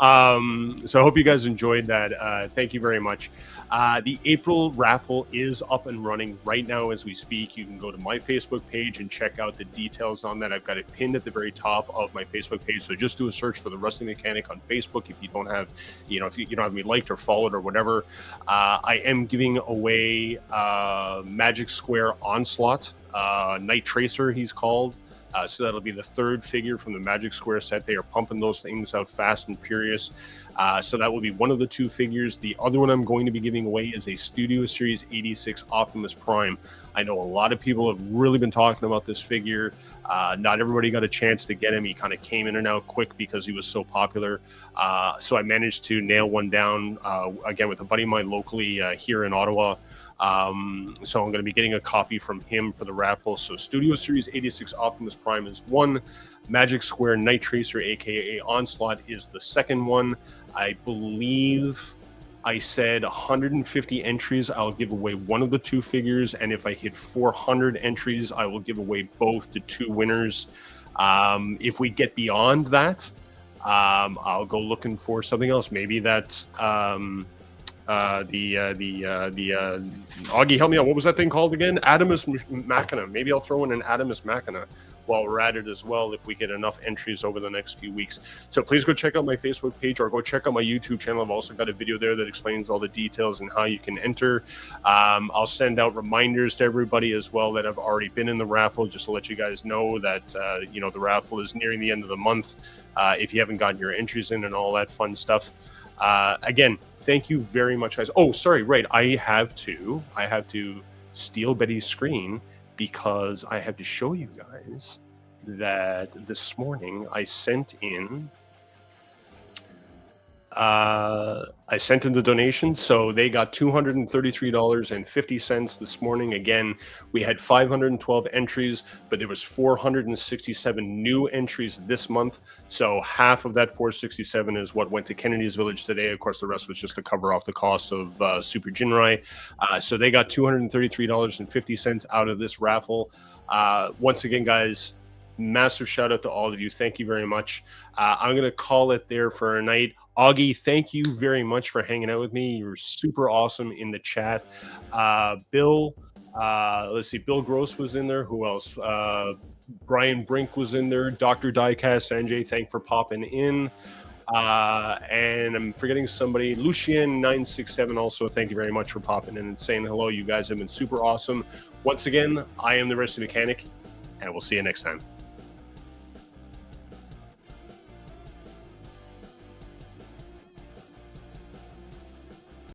So I hope you guys enjoyed that. Thank you very much. The April raffle is up and running right now as we speak. You can go to my Facebook page and check out the details on that. I've got it pinned at the very top of my Facebook page. So just do a search for the Wrestling Mechanic on Facebook if you don't have, if you don't have me liked or followed or whatever. I am giving away Magic Square Onslaught, Night Tracer, he's called. So that'll be the third figure from the Magic Square set. They are pumping those things out fast and furious. So that will be one of the two figures. The other one I'm going to be giving away is a Studio Series 86 Optimus Prime. I know a lot of people have really been talking about this figure. Not everybody got a chance to get him. He kind of came in and out quick because he was so popular. So I managed to nail one down, again, with a buddy of mine locally here in Ottawa. So I'm going to be getting a copy from him for the raffle. So Studio Series 86 Optimus Prime is one. Magic Square Night Tracer, aka Onslaught, is the second one. I believe I said 150 entries, I'll give away one of the two figures, and if I hit 400 entries, I will give away both to two winners. If we get beyond that, I'll go looking for something else. Maybe that's Augie, help me out. What was that thing called again? Adamus Machina. Maybe I'll throw in an Adamus Machina while we're at it as well if we get enough entries over the next few weeks. So please go check out my Facebook page or go check out my YouTube channel. I've also got a video there that explains all the details and how you can enter. I'll send out reminders to everybody as well that have already been in the raffle, just to let you guys know that the raffle is nearing the end of the month. If you haven't gotten your entries in and all that fun stuff. Again, thank you very much, guys. Oh, sorry, right. I have to steal Betty's screen because I have to show you guys that this morning I sent in the donation. So they got $233.50 this morning. Again, we had 512 entries, but there was 467 new entries this month. So half of that 467 is what went to Kennedy's Village today. Of course, the rest was just to cover off the cost of Super Ginrai. So they got $233.50 out of this raffle. Once again, guys, massive shout out to all of you. Thank you very much. I'm going to call it there for a night. Augie, thank you very much for hanging out with me. You were super awesome in the chat. Bill, let's see, Bill Gross was in there. Who else? Brian Brink was in there. Dr. Diecast, Sanjay, thank for popping in. And I'm forgetting somebody. Lucien967 also, thank you very much for popping in and saying hello. You guys have been super awesome. Once again, I am the Wrestling Mechanic, and we'll see you next time.